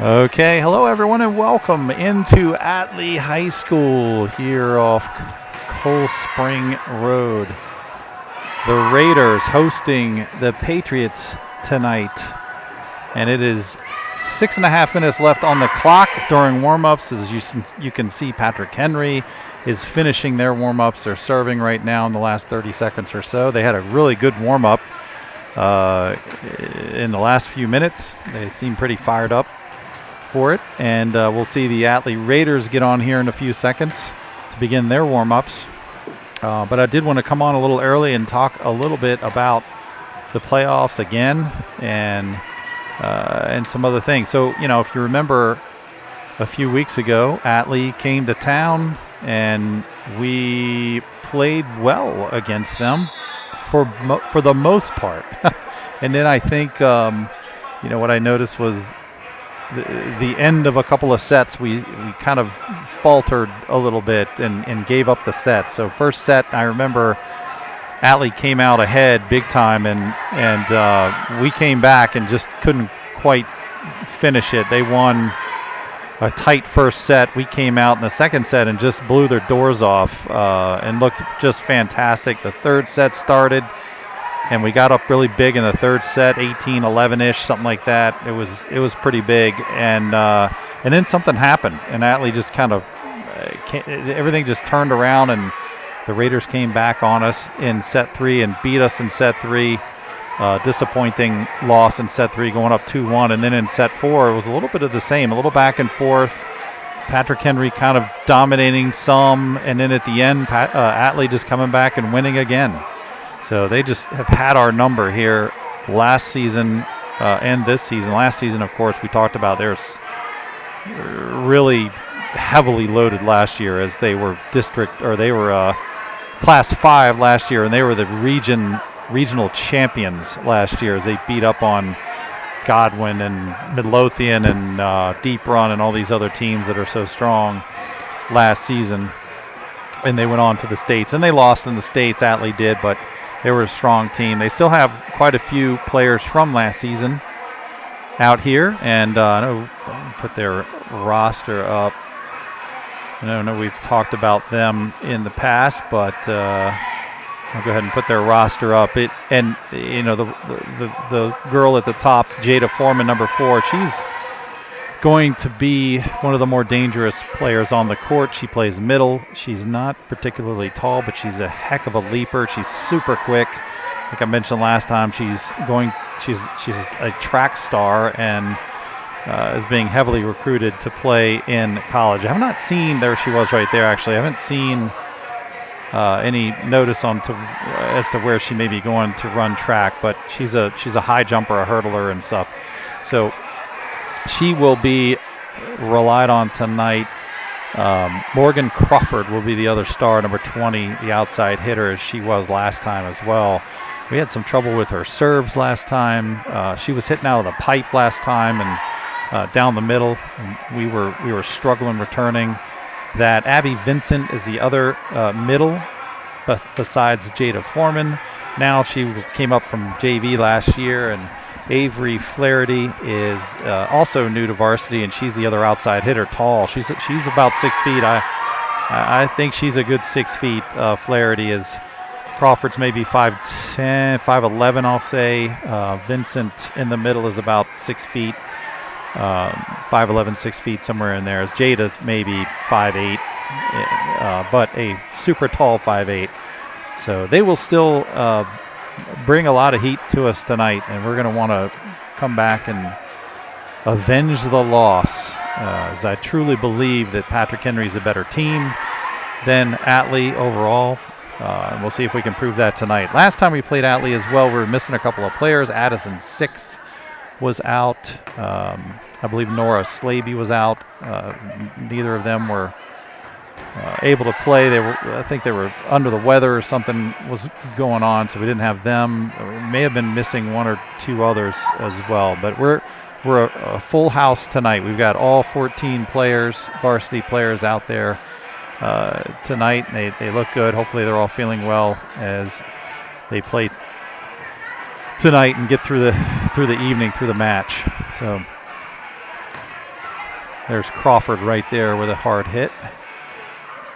Okay, hello everyone and welcome into Atlee High School here off Cold Spring Road. The Raiders hosting the Patriots tonight. And it is 6.5 minutes left on the clock during warm-ups. As you can see, Patrick Henry is finishing their warm-ups. They're serving right now in the last 30 seconds or so. They had a really good warm-up in the last few minutes. They seem pretty fired up for it, and we'll see the Atlee Raiders get on here in a few seconds to begin their warm-ups. But I did want to come on a little early and talk a little bit about the playoffs again and some other things. So, if you remember a few weeks ago, Atlee came to town and we played well against them for the most part. And then I think, what I noticed was the end of a couple of sets, we kind of faltered a little bit and gave up the set. So first set, I remember Atlee came out ahead big time, and we came back and just couldn't quite finish it. They won a tight first set. We came out in the second set and just blew their doors off and looked just fantastic. The third set started, and we got up really big in the third set, 18-11-ish, something like that. It was pretty big, and then something happened, and Atlee just kind of everything just turned around, and the Raiders came back on us in set three and beat us in set three. Disappointing loss in set three, going up 2-1, and then in set four it was a little bit of the same, a little back and forth. Patrick Henry kind of dominating some, and then at the end, Atlee just coming back and winning again. So they just have had our number here last season and this season. Last season, of course, we talked about there's really heavily loaded last year, as they were Class 5 last year, and they were the regional champions last year as they beat up on Godwin and Midlothian and Deep Run and all these other teams that are so strong last season. And they went on to the States, and they lost in the States. Atlee did, but they were a strong team. They still have quite a few players from last season out here, and I know put their roster up. I know we've talked about them in the past, but I'll go ahead and put their roster up. The girl at the top, Jada Foreman, number 4, she's going to be one of the more dangerous players on the court. She plays middle. She's not particularly tall, but she's a heck of a leaper. She's super quick. Like I mentioned last time, she's a track star and is being heavily recruited to play in college. I have not seen, there she was right there actually. I haven't seen any notice as to where she may be going to run track, but she's a high jumper, a hurdler and stuff. So she will be relied on tonight. Morgan Crawford will be the other star, number 20, the outside hitter, as she was last time as well. We had some trouble with her serves last time. She was hitting out of the pipe last time and down the middle, and we were struggling returning that. Abby Vincent is the other middle besides Jada Foreman. Now she came up from JV last year, and Avery Flaherty is also new to varsity, and she's the other outside hitter, tall. She's about 6 feet. I think she's a good 6 feet. Flaherty is. Crawford's maybe 5'10", 5'11", I'll say. Vincent in the middle is about 6 feet. 5'11", 6 feet, somewhere in there. Jada's maybe 5'8", but a super tall 5'8". So they will still bring a lot of heat to us tonight, and we're going to want to come back and avenge the loss, as I truly believe that Patrick Henry's a better team than Atlee overall. And we'll see if we can prove that tonight. Last time we played Atlee as well, we were missing a couple of players. Addison Six was out. I believe Nora Slaby was out. Neither of them were able to play. I think they were under the weather or something was going on, so we didn't have them. We may have been missing one or two others as well. But we're a full house tonight. We've got all 14 players, varsity players out there tonight. They look good. Hopefully they're all feeling well as they play tonight and get through the evening, through the match. So There's Crawford right there with a hard hit.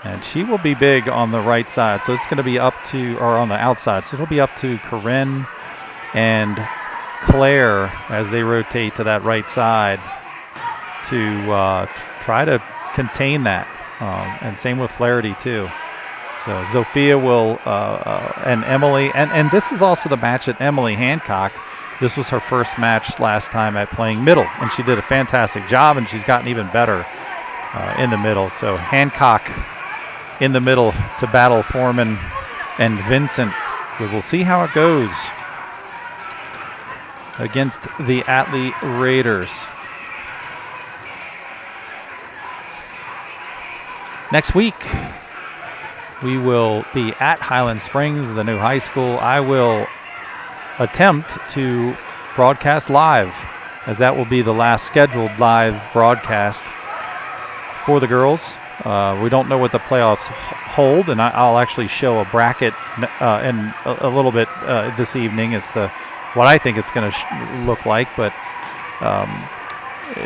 And she will be big on the right side. So it's going to be up to, or on the outside. So it'll be up to Corinne and Claire as they rotate to that right side to try to contain that. And same with Flaherty too. So Zofia will, and Emily, and this is also the match that Emily Hancock, this was her first match last time at playing middle, and she did a fantastic job, and she's gotten even better in the middle. So Hancock in the middle to battle Foreman and Vincent. So we'll see how it goes against the Atlee Raiders. Next week, we will be at Highland Springs, the new high school. I will attempt to broadcast live, as that will be the last scheduled live broadcast for the girls. We don't know what the playoffs hold, and I'll actually show a bracket in a little bit this evening as to what I think it's going to look like. But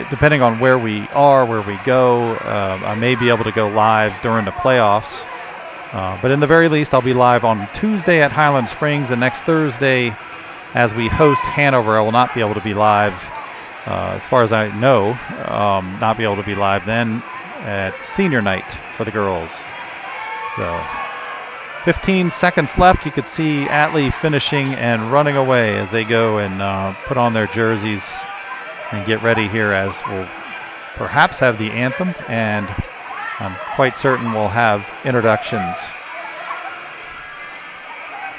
depending on where we are, where we go, I may be able to go live during the playoffs. But in the very least, I'll be live on Tuesday at Highland Springs, and next Thursday, as we host Hanover, I will not be able to be live, as far as I know, not be able to be live then at senior night for the girls. So 15 seconds left. You could see Atlee finishing and running away as they go and put on their jerseys and get ready here, as we'll perhaps have the anthem, and I'm quite certain we'll have introductions.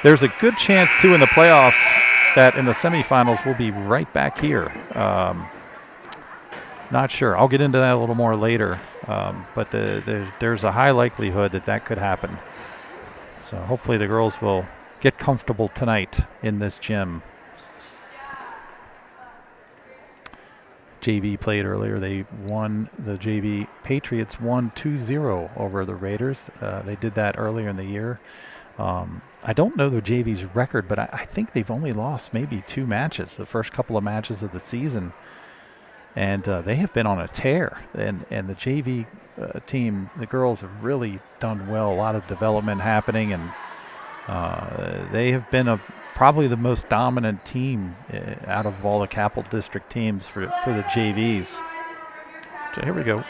There's a good chance, too, in the playoffs that in the semifinals we'll be right back here. Not sure. I'll get into that a little more later, but there's a high likelihood that could happen. So hopefully the girls will get comfortable tonight in this gym. JV played earlier. They won, the JV Patriots won 2-0 over the Raiders. They did that earlier in the year. I don't know the JV's record, but I think they've only lost maybe 2 matches, the first couple of matches of the season. And they have been on a tear. And the JV team, the girls have really done well. A lot of development happening, and they have been probably the most dominant team out of all the Capital District teams for the JVs. So here we go.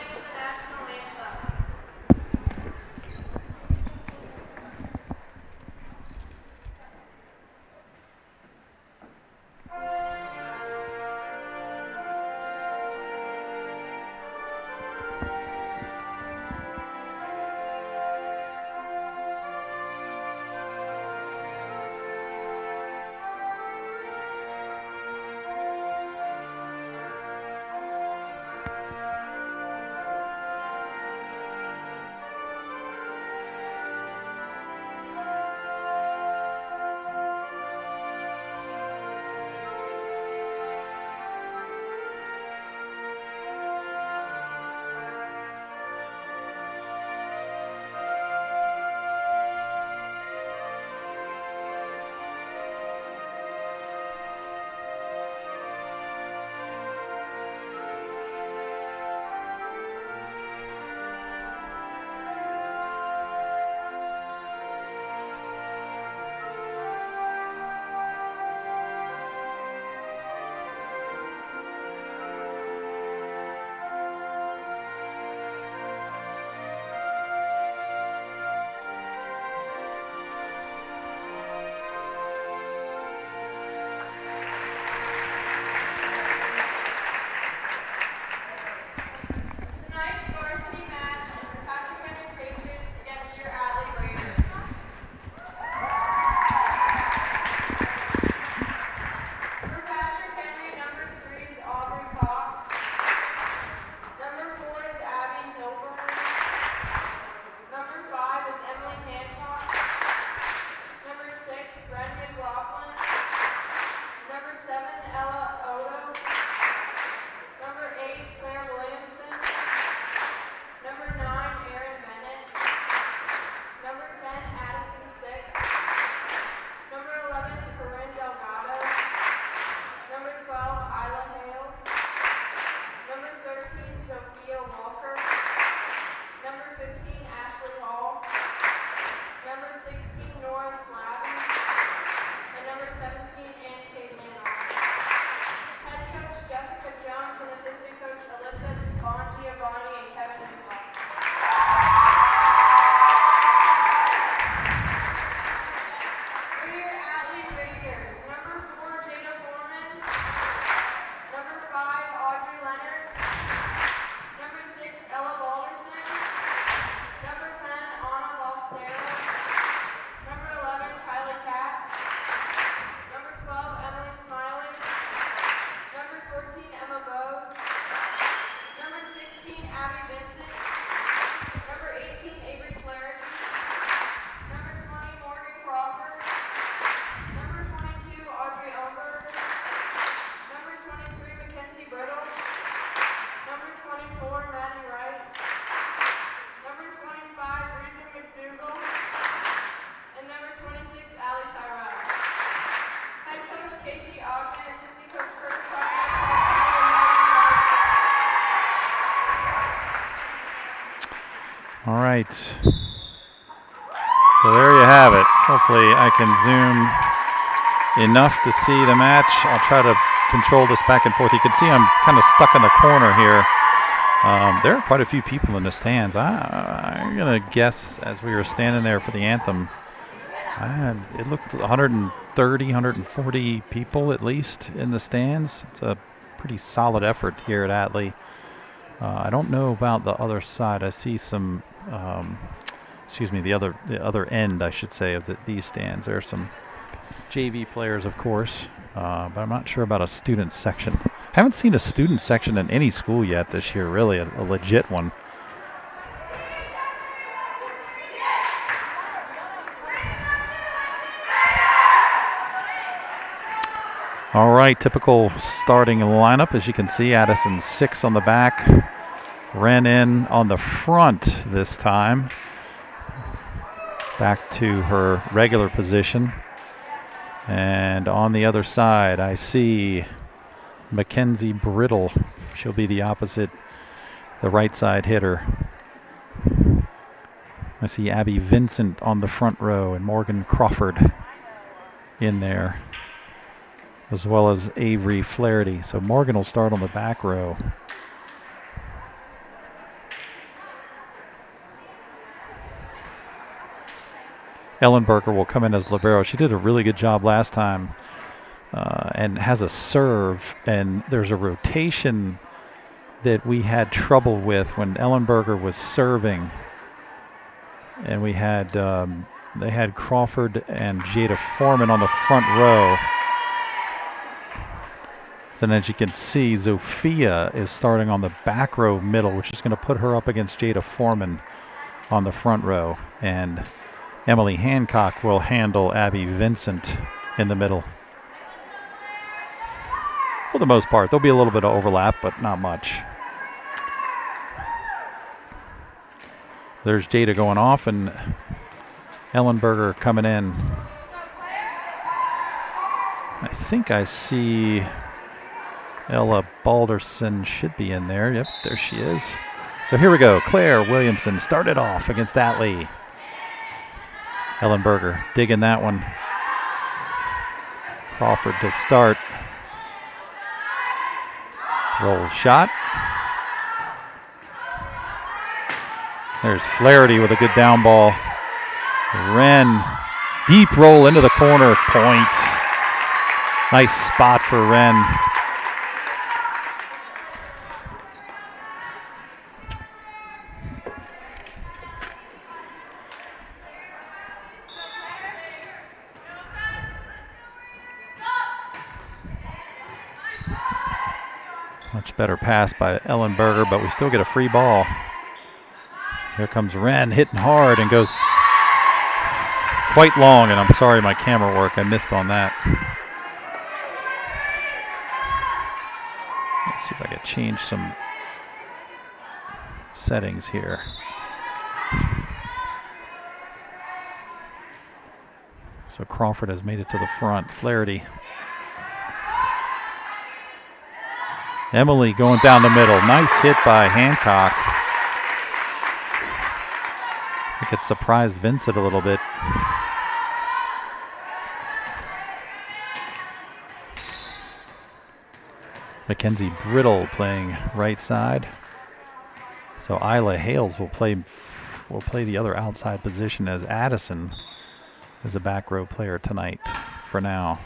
All right. So there you have it. Hopefully I can zoom enough to see the match. I'll try to control this back and forth. You can see I'm kind of stuck in the corner here. There are quite a few people in the stands. I'm going to guess as we were standing there for the anthem, it looked 130, 140 people at least in the stands. It's a pretty solid effort here at Atlee. I don't know about the other side. I see some, the other end, I should say, of these stands. There are some JV players, of course, but I'm not sure about a student section. I haven't seen a student section in any school yet this year, really, a legit one. All right, typical starting lineup. As you can see, Addison 6 on the back. Ren in on the front this time. Back to her regular position. And on the other side, I see Mackenzie Brittle. She'll be the opposite, the right side hitter. I see Abby Vincent on the front row and Morgan Crawford in there, as well as Avery Flaherty. So Morgan will start on the back row. Ellenberger will come in as libero. She did a really good job last time and has a serve. And there's a rotation that we had trouble with when Ellenberger was serving. And we had they had Crawford and Jada Foreman on the front row. And as you can see, Zofia is starting on the back row middle, which is going to put her up against Jada Foreman on the front row. And Emily Hancock will handle Abby Vincent in the middle. For the most part, there'll be a little bit of overlap, but not much. There's Jada going off and Ellenberger coming in. I think I see Ella Balderson should be in there. Yep, there she is. So here we go. Claire Williamson started off against Atlee. Ellenberger digging that one. Crawford to start. Roll shot. There's Flaherty with a good down ball. Wren, deep roll into the corner, point. Nice spot for Wren. Much better pass by Ellenberger, but we still get a free ball. Here comes Wren hitting hard and goes quite long, and I'm sorry my camera work, I missed on that. Let's see if I can change some settings here. So Crawford has made it to the front. Flaherty. Emily going down the middle. Nice hit by Hancock. I think it surprised Vincent a little bit. Mackenzie Brittle playing right side. So Isla Hales will play the other outside position, as Addison is a back row player tonight for now.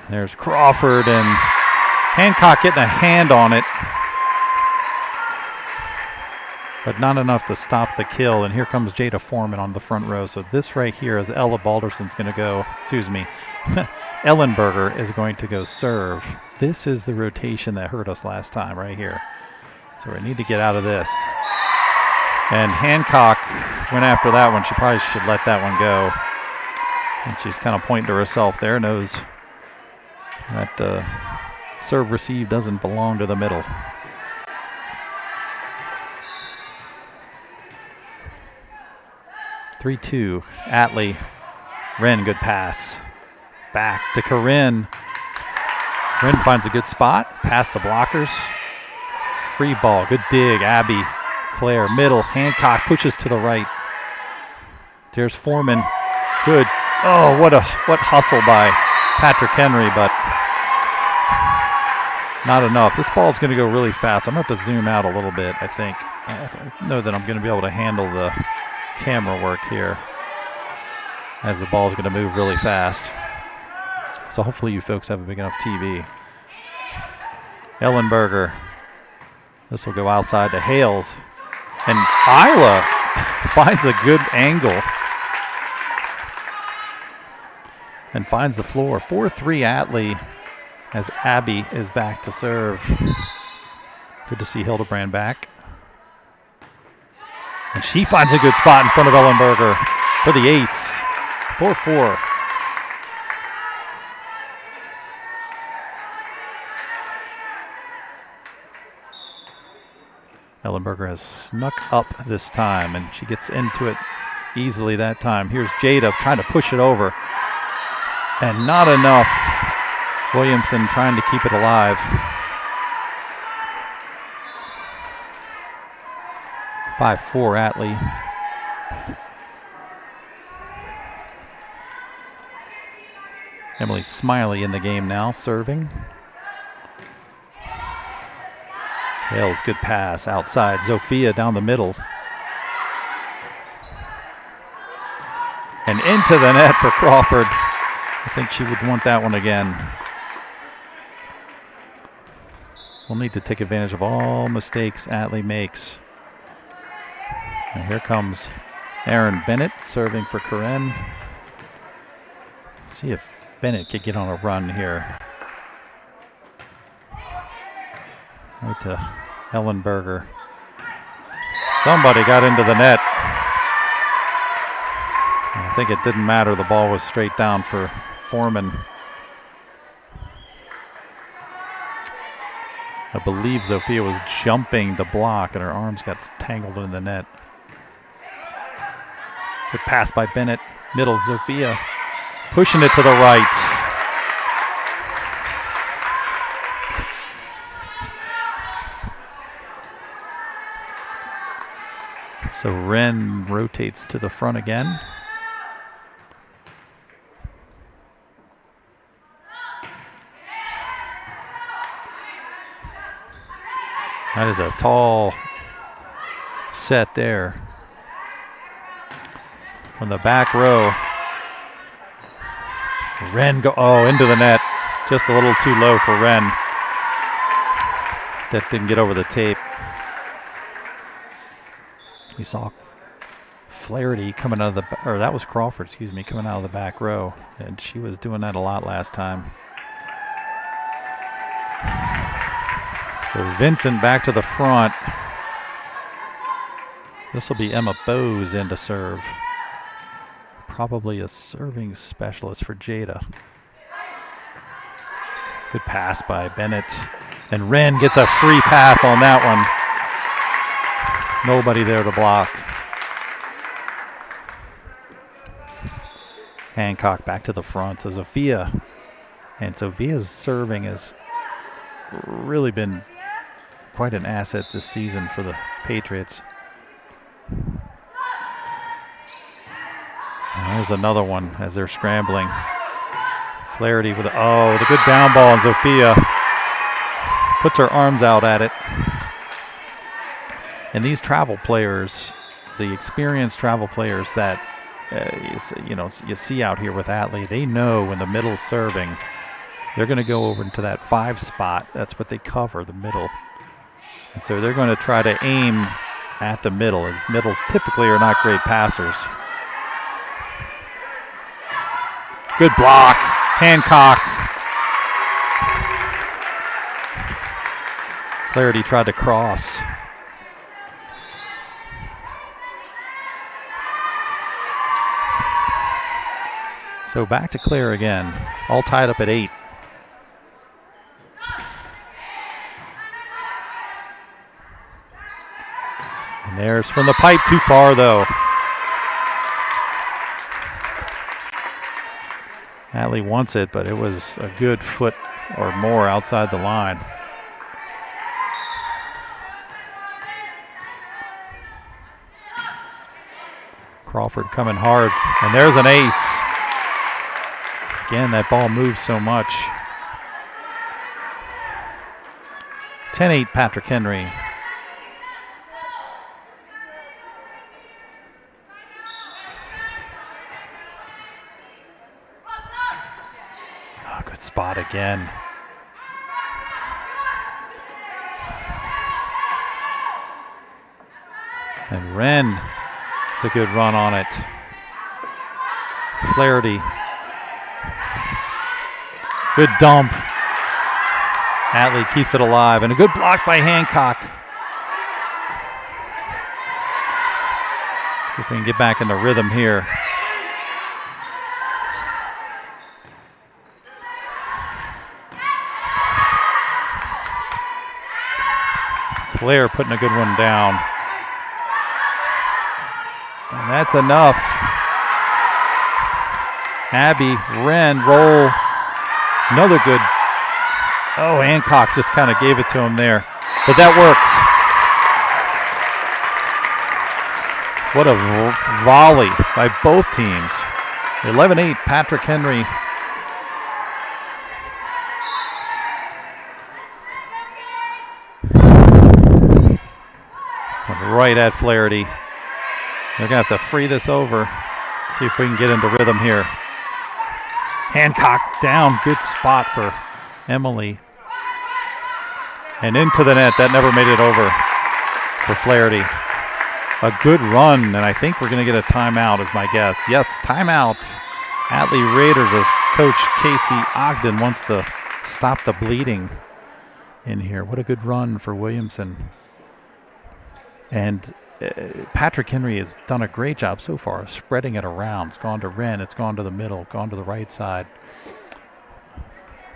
There's Crawford, and Hancock getting a hand on it, but not enough to stop the kill. And here comes Jada Foreman on the front row. So this right here is Ella Balderson's going to go, Ellenberger is going to go serve. This is the rotation that hurt us last time right here. So we need to get out of this. And Hancock went after that one. She probably should let that one go. And she's kind of pointing to herself there, knows that serve receive doesn't belong to the middle. (3-2) Atlee Wren, good pass. Back to Corinne. Wren finds a good spot. Past the blockers. Free ball. Good dig. Abby. Claire. Middle. Hancock pushes to the right. There's Foreman. Good. Oh, what hustle by Patrick Henry, but not enough. This ball's going to go really fast. I'm going to have to zoom out a little bit, I think. I know that I'm going to be able to handle the camera work here as the ball's going to move really fast. So hopefully you folks have a big enough TV. Ellenberger. This will go outside to Hales. And Isla finds a good angle and finds the floor. 4-3 Atlee as Abby is back to serve. Good to see Hildebrand back. And she finds a good spot in front of Ellenberger for the ace. 4-4. Ellenberger has snuck up this time, and she gets into it easily that time. Here's Jada trying to push it over. And not enough. Williamson trying to keep it alive. 5-4 Atlee. Emily Smiley in the game now, serving. Hales, good pass outside. Zofia down the middle. And into the net for Crawford. I think she would want that one again. We'll need to take advantage of all mistakes Atlee makes. And here comes Erin Bennett serving for Corinne. See if Bennett could get on a run here. Right to Ellenberger. Somebody got into the net. I think it didn't matter. The ball was straight down for Foreman. I believe Zofia was jumping to block and her arms got tangled in the net. Good pass by Bennett. Middle, Zofia pushing it to the right. So Wren rotates to the front again. That is a tall set there. From the back row. Wren into the net. Just a little too low for Wren. That didn't get over the tape. We saw Flaherty coming out of that was Crawford, coming out of the back row. And she was doing that a lot last time. So Vincent back to the front. This will be Emma Bowes in to serve. Probably a serving specialist for Jada. Good pass by Bennett. And Wren gets a free pass on that one. Nobody there to block. Hancock back to the front. So Zofia. And Zofia's serving has really been quite an asset this season for the Patriots. And there's another one as they're scrambling. Flaherty with a good down ball, and Zofia puts her arms out at it. And these travel players, the experienced travel players that you see out here with Atlee, they know when the middle's serving, they're going to go over into that 5 spot. That's what they cover, the middle. And so they're going to try to aim at the middle, as middles typically are not great passers. Good block. Hancock. Flaherty tried to cross. So back to Claire again. All tied up at 8. And there's from the pipe, too far though. Atlee wants it, but it was a good foot or more outside the line. Crawford coming hard, and there's an ace. Again, that ball moves so much. 10-8 Patrick Henry. Oh, good spot again. And Wren, it's a good run on it. Flaherty. Good dump. Atlee keeps it alive, and a good block by Hancock. See if we can get back into rhythm here. Claire putting a good one down. And that's enough. Abby, Wren, roll. Another good. Oh, Hancock just kind of gave it to him there. But that worked. What a volley by both teams. 11-8, Patrick Henry. Right at Flaherty. They're going to have to free this over. See if we can get into rhythm here. Hancock down. Good spot for Emily. And into the net. That never made it over for Flaherty. A good run, and I think we're going to get a timeout is my guess. Yes, timeout. Atlee Raiders as Coach Casey Ogden wants to stop the bleeding in here. What a good run for Williamson. And Patrick Henry has done a great job so far spreading it around. It's gone to Wren, it's gone to the middle, gone to the right side.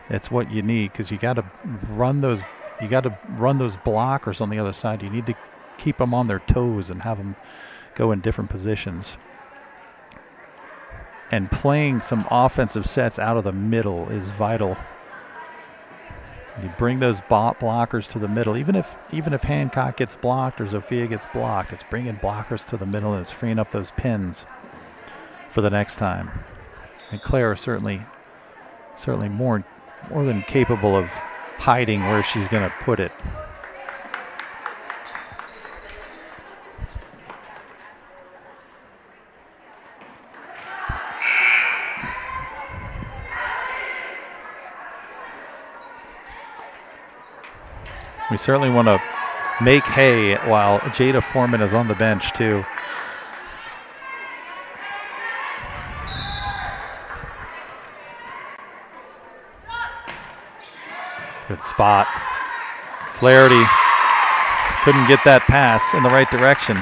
It's what you need because you got to run those. You got to run those blockers on the other side. You need to keep them on their toes and have them go in different positions. And playing some offensive sets out of the middle is vital. You bring those blockers to the middle. Even if Hancock gets blocked or Zofia gets blocked, it's bringing blockers to the middle and it's freeing up those pins for the next time. And Claire is certainly more than capable of hiding where she's going to put it. We certainly want to make hay while Jada Foreman is on the bench, too. Good spot. Flaherty couldn't get that pass in the right direction.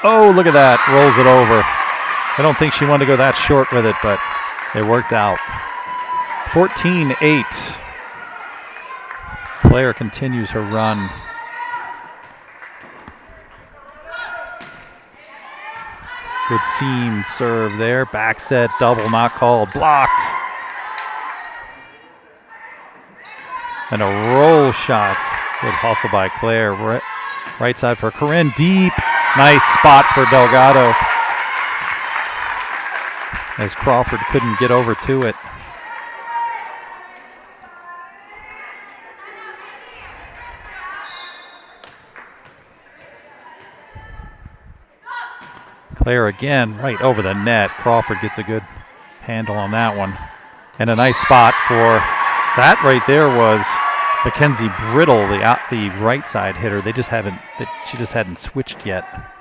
Oh, look at that. Rolls it over. I don't think she wanted to go that short with it, but it worked out. 14-8. Claire continues her run. Good seam serve there. Back set, double, not called. Blocked. And a roll shot. Good hustle by Claire. Right side for Corinne. Deep. Nice spot for Delgado. As Crawford couldn't get over to it. Claire again, right over the net. Crawford gets a good handle on that one. And a nice spot for that right there was Mackenzie Brittle, the right side hitter. She just hadn't switched yet.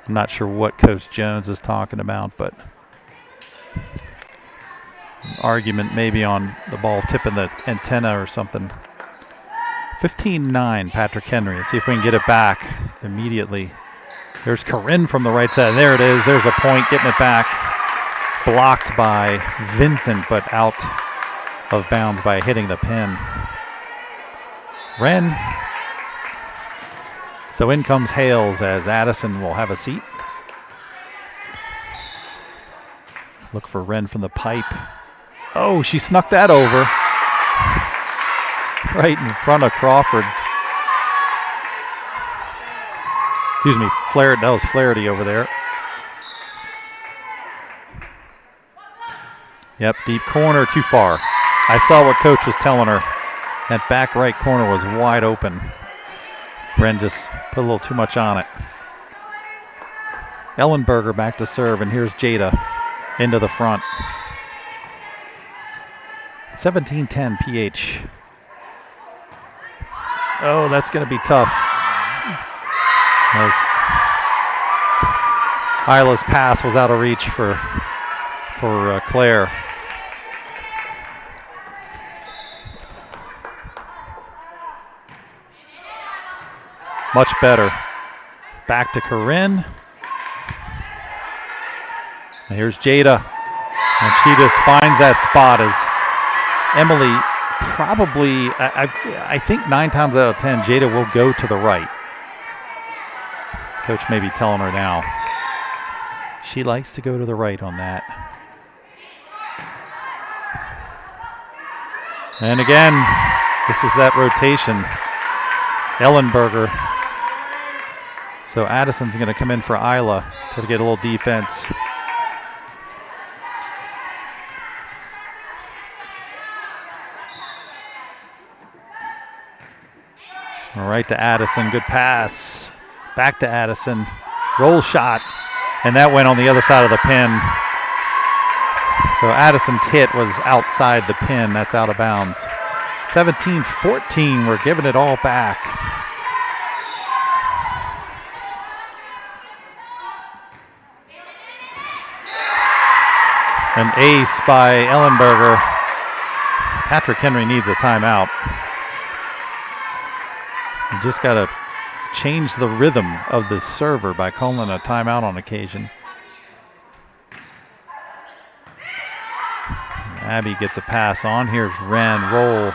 I'm not sure what Coach Jones is talking about, but an argument maybe on the ball tipping the antenna or something. 15-9, Patrick Henry. Let's see if we can get it back immediately. There's Corinne from the right side. There it is. There's a point, getting it back. blocked by Vincent, but out of bounds by hitting the pin. Wren. So in comes Hales as Addison will have a seat. Look for Wren from the pipe. Oh, she snuck that over. Right in front of Crawford. Excuse me, that was Flaherty over there. Yep, deep corner, too far. I saw what coach was telling her. That back right corner was wide open. Wren just put a little too much on it. Ellenberger back to serve, and here's Jada into the front. 17-10 PH. Oh, that's going to be tough. As Isla's pass was out of reach for Claire. Much better. Back to Corinne. And here's Jada. And she just finds that spot as Emily probably, I think 9 times out of 10, Jada will go to the right. Coach may be telling her now. She likes to go to the right on that. And again, this is that rotation. Ellenberger. So Addison's going to come in for Isla to get a little defense. All right to Addison, good pass. Back to Addison, roll shot, and that went on the other side of the pin. So Addison's hit was outside the pin, that's out of bounds. 17-14, we're giving it all back. An ace by Ellenberger. Patrick Henry needs a timeout. You just got to change the rhythm of the server by calling a timeout on occasion. Abby gets a pass on. Here's Wren, roll.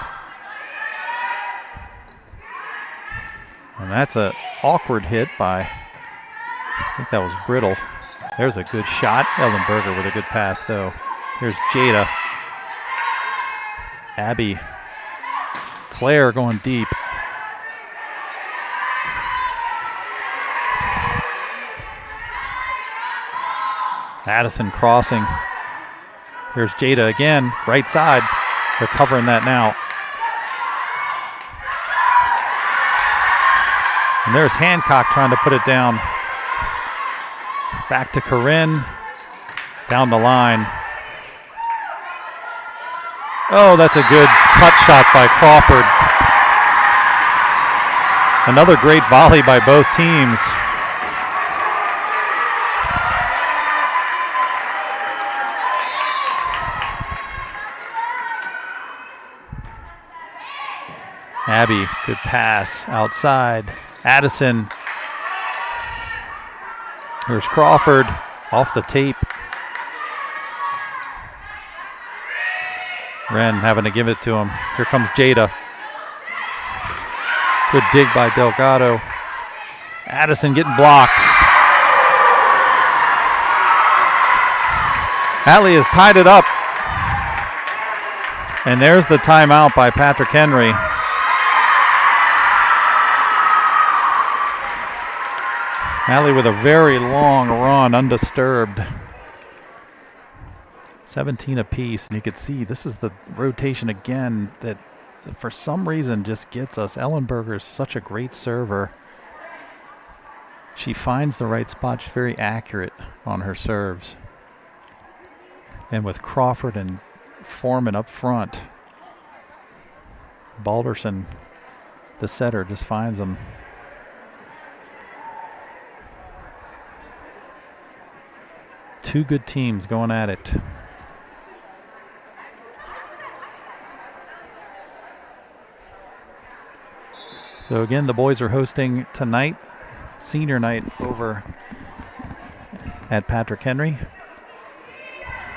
And that's an awkward hit by, I think that was Brittle. There's a good shot. Ellenberger with a good pass, though. Here's Jada. Abby. Claire going deep. Addison crossing. Here's Jada again, right side. They're covering that now. And there's Hancock trying to put it down. Back to Corinne. Down the line. Oh, that's a good cut shot by Crawford. Another great volley by both teams. Abby, good pass outside. Addison. Here's Crawford off the tape. Wren having to give it to him. Here comes Jada. Good dig by Delgado. Addison getting blocked. Atlee has tied it up. And there's the timeout by Patrick Henry. Atlee with a very long run, undisturbed. 17 apiece, and you could see this is the rotation again that for some reason just gets us. Ellenberger is such a great server. She finds the right spot. She's very accurate on her serves. And with Crawford and Foreman up front, Balderson, the setter, just finds them. Two good teams going at it. So again, the boys are hosting tonight, senior night over at Patrick Henry.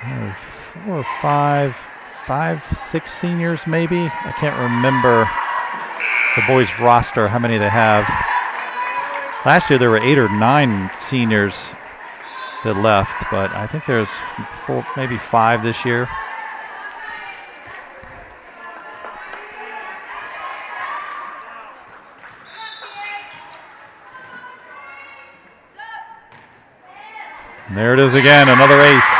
4 or 5, 6 seniors maybe. I can't remember the boys' roster, how many they have. Last year there were 8 or 9 seniors that left, but I think there's 4, maybe 5 this year. And there it is again, another ace.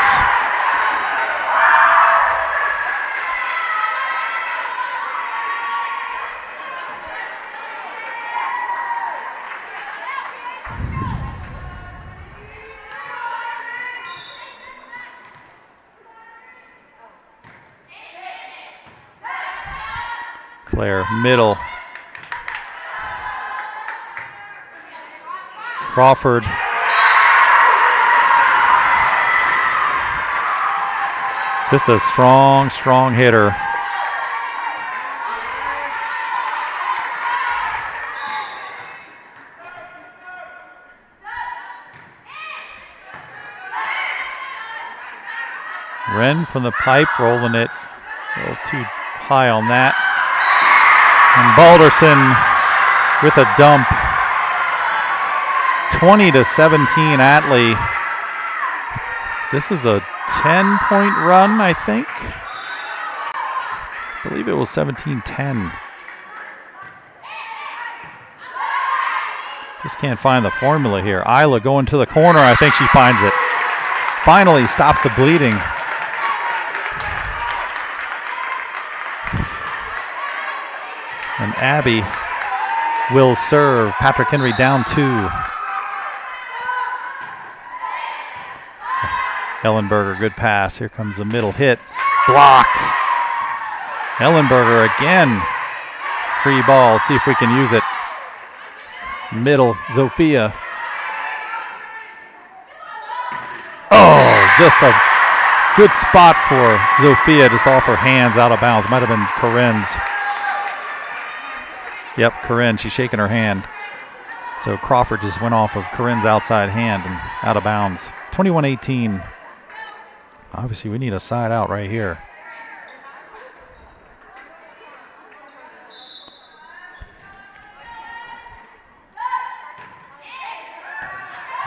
Claire, middle. Crawford. Just a strong, strong hitter. Wren from the pipe, rolling it a little too high on that. And Balderson with a dump. 20-17 Atlee. This is a 10-point run, I think. I believe it was 17-10. Just can't find the formula here. Isla going to the corner. I think she finds it. Finally stops the bleeding. And Abby will serve. Patrick Henry down 2. Ellenberger, good pass. Here comes the middle hit. Blocked. Ellenberger again. Free ball. See if we can use it. Middle, Zofia. Oh, just a good spot for Zofia, just off her hands, out of bounds. Might have been Corinne's. Yep, Corinne, she's shaking her hand. So Crawford just went off of Corinne's outside hand and out of bounds. 21-18. Obviously, we need a side out right here.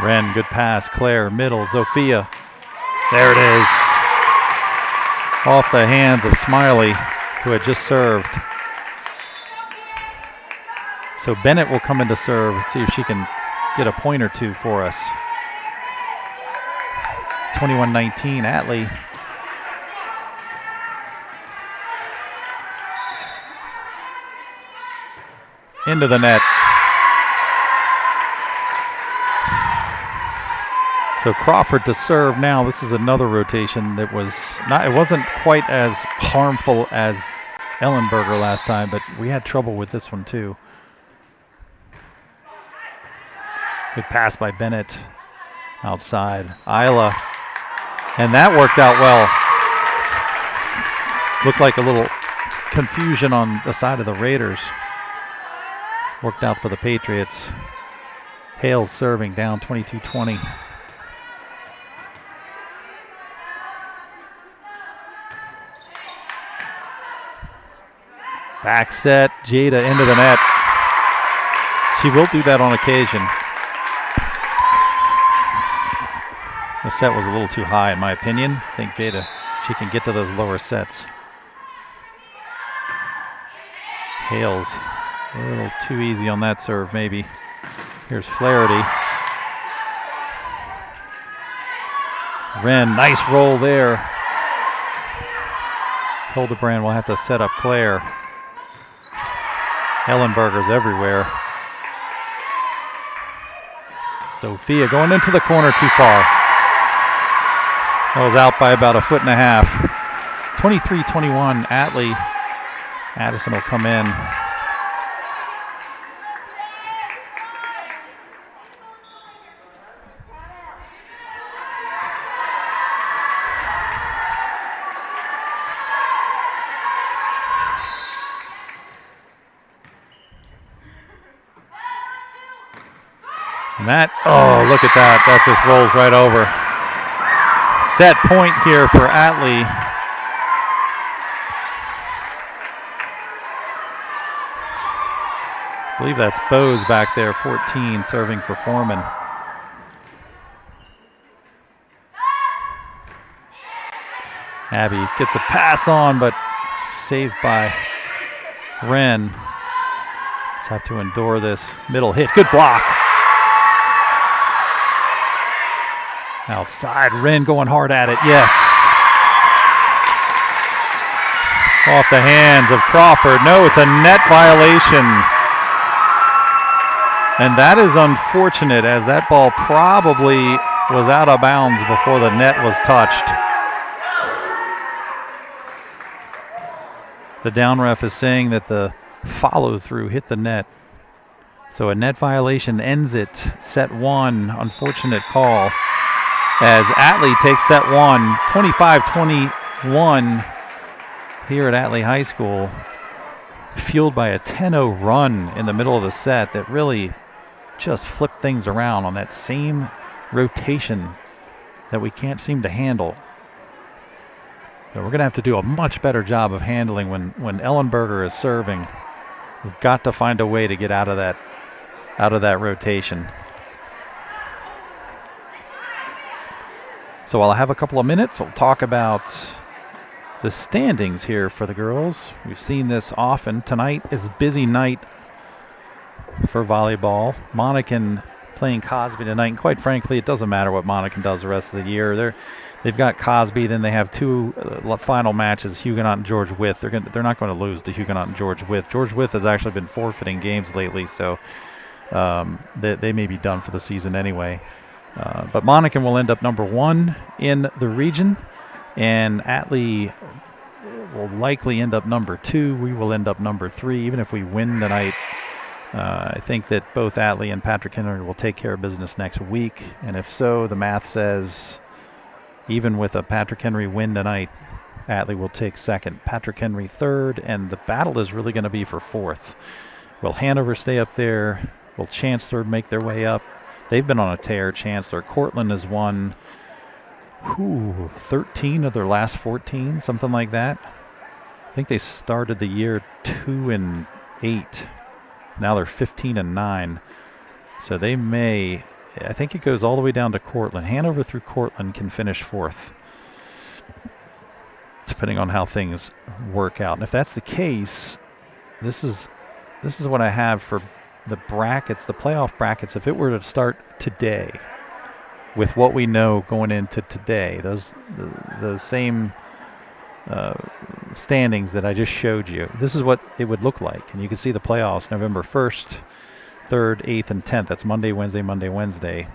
Wren, good pass. Claire, middle. Zofia. There it is. Off the hands of Smiley, who had just served. So Bennett will come in to serve. Let's see if she can get a point or two for us. 21-19, Atlee. Into the net. So Crawford to serve now. This is another rotation that it wasn't quite as harmful as Ellenberger last time, but we had trouble with this one too. Good pass by Bennett outside. Isla. And that worked out well. Looked like a little confusion on the side of the Raiders. Worked out for the Patriots. Hales serving down 22-20. Back set, Jada into the net. She will do that on occasion. The set was a little too high in my opinion. I think Jada, she can get to those lower sets. Hales, a little too easy on that serve maybe. Here's Flaherty. Wren, nice roll there. Hildebrand will have to set up Claire. Ellenberger's everywhere. Sophia going into the corner too far. That was out by about 1.5 feet. 23-21, Atlee. Addison will come in. And that, oh, look at that. That just rolls right over. Set point here for Atlee. I believe that's Bose back there, 14, serving for Foreman. Abby gets a pass on, but saved by Wren. Just have to endure this middle hit. Good block. Outside, Wren going hard at it. Yes. Off the hands of Crawford. No, it's a net violation. And that is unfortunate, as that ball probably was out of bounds before the net was touched. The down ref is saying that the follow-through hit the net. So a net violation ends it. Set one, unfortunate call. As Atlee takes set one, 25-21 here at Atlee High School, fueled by a 10-0 run in the middle of the set that really just flipped things around on that same rotation that we can't seem to handle. So we're going to have to do a much better job of handling when Ellenberger is serving. We've got to find a way to get out of that rotation. So while I have a couple of minutes, we'll talk about the standings here for the girls. We've seen this often. Tonight is a busy night for volleyball. Monacan playing Cosby tonight, and quite frankly, it doesn't matter what Monacan does the rest of the year. They've got Cosby, then they have two final matches, Huguenot and George Wythe. They're not going to lose to Huguenot and George Wythe. George Wythe has actually been forfeiting games lately, so they may be done for the season anyway. But Monacan will end up number one in the region, and Atlee will likely end up number two. We will end up number three, even if we win tonight. I think that both Atlee and Patrick Henry will take care of business next week, and if so, the math says even with a Patrick Henry win tonight, Atlee will take second, Patrick Henry third, and the battle is really going to be for fourth. Will Hanover stay up there? Will Chancellor make their way up? They've been on a tear, Chancellor. Cortland has won 13 of their last 14, something like that. I think they started the year 2-8. Now they're 15-9. So they may, I think it goes all the way down to Cortland. Hanover through Cortland can finish fourth, depending on how things work out. And if that's the case, this is what I have for the brackets, the playoff brackets. If it were to start today, with what we know going into today, those same standings that I just showed you, this is what it would look like. And you can see the playoffs November 1st, 3rd, 8th, and 10th. That's Monday, Wednesday, Monday, Wednesday.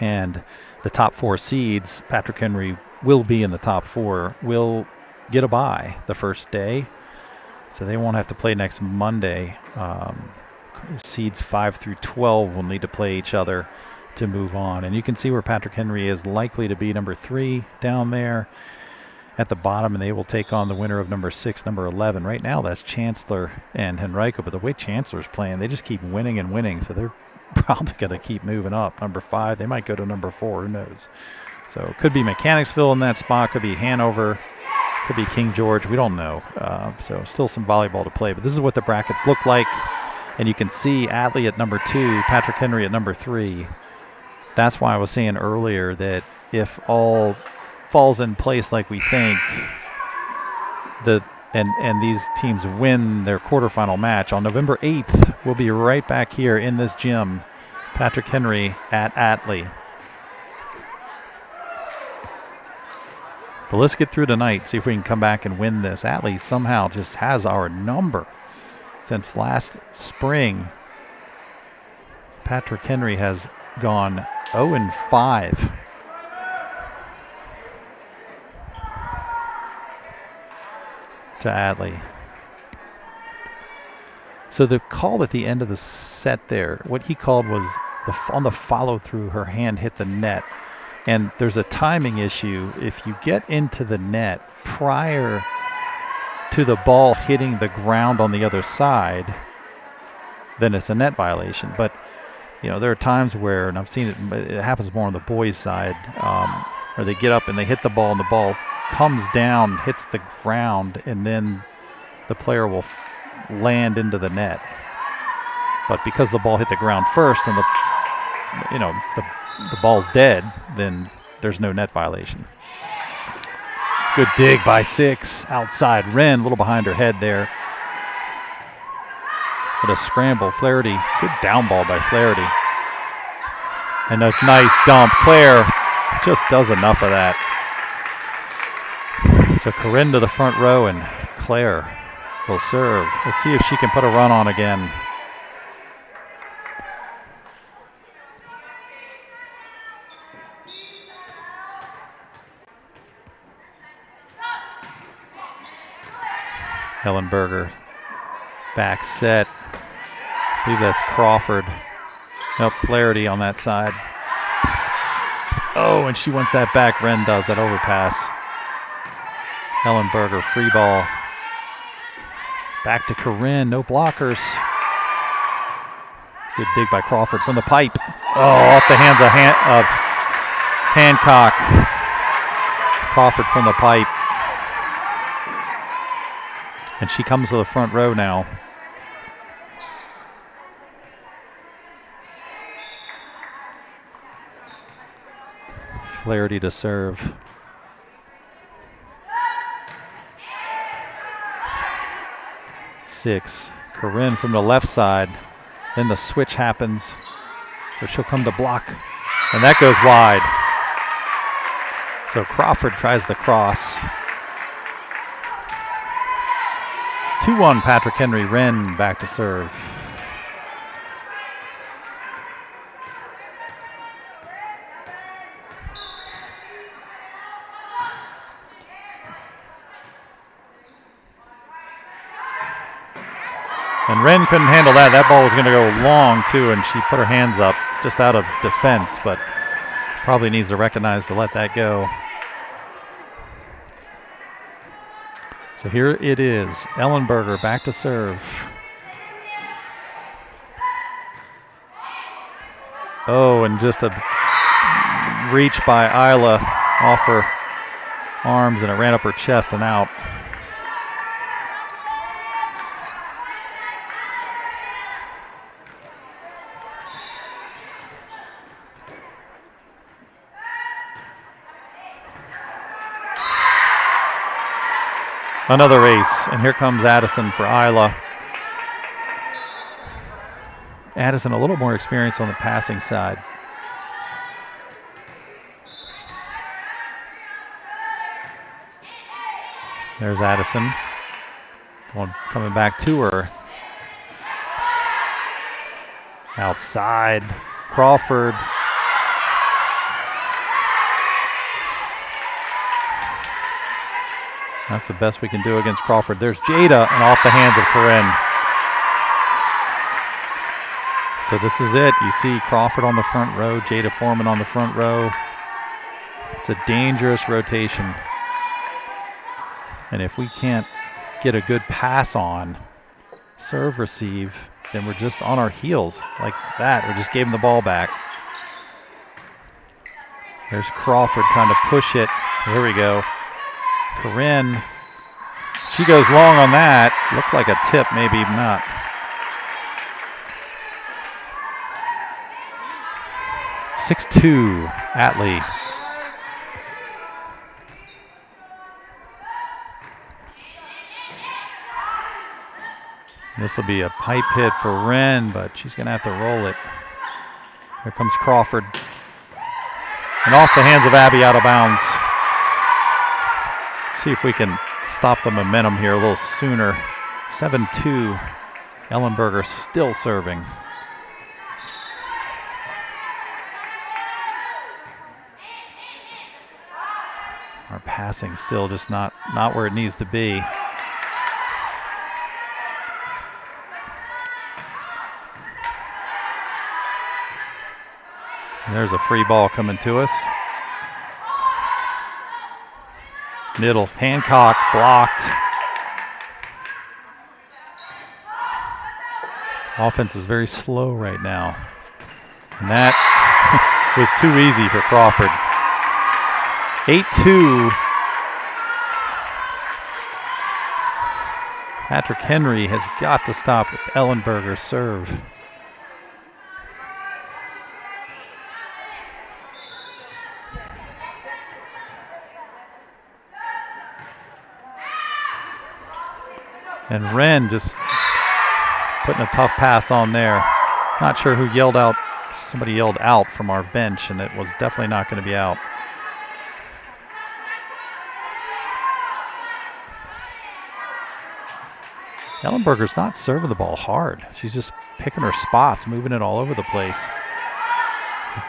And the top four seeds, Patrick Henry will be in the top four, will get a bye the first day. So they won't have to play next Monday. Seeds 5 through 12 will need to play each other to move on. And you can see where Patrick Henry is likely to be number 3 down there at the bottom, and they will take on the winner of number 6, number 11. Right now, that's Chancellor and Henrico, but the way Chancellor's playing, they just keep winning and winning, so they're probably going to keep moving up. Number 5, they might go to number 4, who knows. So it could be Mechanicsville in that spot, could be Hanover, could be King George, we don't know. So still some volleyball to play, but this is what the brackets look like. And you can see Atlee at number 2, Patrick Henry at number 3. That's why I was saying earlier that if all falls in place like we think, and these teams win their quarterfinal match on November 8th, we'll be right back here in this gym. Patrick Henry at Atlee. But let's get through tonight, see if we can come back and win this. Atlee somehow just has our number. Since last spring, Patrick Henry has gone 0-5. To Atlee. So the call at the end of the set there, what he called was on the follow-through, her hand hit the net. And there's a timing issue. If you get into the net prior to the ball hitting the ground on the other side, then it's a net violation. But, you know, there are times where, and I've seen it happens more on the boys' side, or they get up and they hit the ball, and the ball comes down, hits the ground, and then the player will land into the net. But because the ball hit the ground first and the ball's dead, then there's no net violation. Good dig by 6 outside. Wren a little behind her head there. But a scramble. Flaherty, good down ball by Flaherty. And a nice dump. Claire just does enough of that. So Corinne to the front row, and Claire will serve. Let's see if she can put a run on again. Ellenberger back set. I believe that's Crawford. Nope, Flaherty on that side. Oh, and she wants that back. Wren does that overpass. Ellenberger, free ball. Back to Corinne, no blockers. Good dig by Crawford from the pipe. Oh, off the hands of Hancock. Crawford from the pipe. And she comes to the front row now. Flaherty to serve. Six. Corinne from the left side. Then the switch happens. So she'll come to block. And that goes wide. So Crawford tries the cross. 2-1 Patrick Henry. Wren back to serve. And Wren couldn't handle that. That ball was going to go long, too, and she put her hands up just out of defense, but probably needs to recognize to let that go. So here it is. Ellenberger back to serve. Oh, and just a reach by Isla off her arms, and it ran up her chest and out. Another ace, and here comes Addison for Isla. Addison a little more experience on the passing side. There's Addison. Coming back to her. Outside, Crawford. That's the best we can do against Crawford. There's Jada, and off the hands of Corinne. So this is it. You see Crawford on the front row, Jada Foreman on the front row. It's a dangerous rotation. And if we can't get a good pass on, serve, receive, then we're just on our heels like that. We just gave him the ball back. There's Crawford trying to push it. Here we go. Corinne, she goes long on that. Looked like a tip, maybe not. (6-2) Atlee. This will be a pipe hit for Wren, but she's going to have to roll it. Here comes Crawford. And off the hands of Abby, out of bounds. See if we can stop the momentum here a little sooner. 7-2. Ellenberger still serving. Our passing still just not where it needs to be. And there's a free ball coming to us. Middle, Hancock blocked. Offense is very slow right now. And that was too easy for Crawford. 8-2. Patrick Henry has got to stop Ellenberger's serve. And Wren just putting a tough pass on there. Not sure who yelled out. Somebody yelled out from our bench, and it was definitely not going to be out. Ellenberger's not serving the ball hard. She's just picking her spots, moving it all over the place.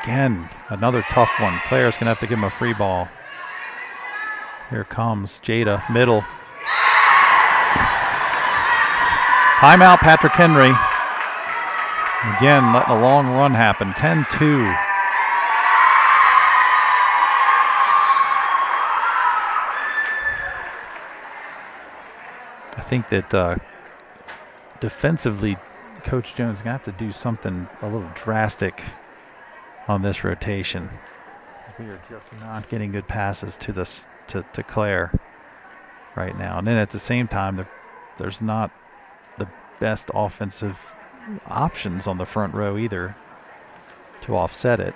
Again, another tough one. Claire's going to have to give him a free ball. Here comes Jada, middle. Timeout, Patrick Henry. Again, letting a long run happen, 10-2. I think that defensively, Coach Jones is going to have to do something a little drastic on this rotation. We are just not getting good passes to this to Claire right now. And then at the same time, there's not the best offensive options on the front row either to offset it.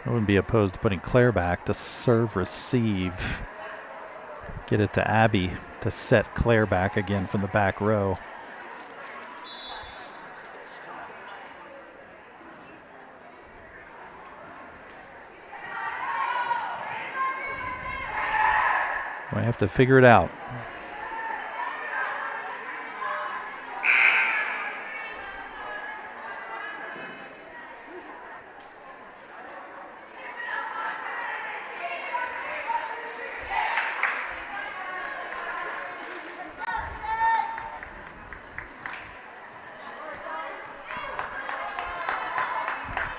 I wouldn't be opposed to putting Claire back to serve, receive, get it to Abby to set Claire back again from the back row. We have to figure it out.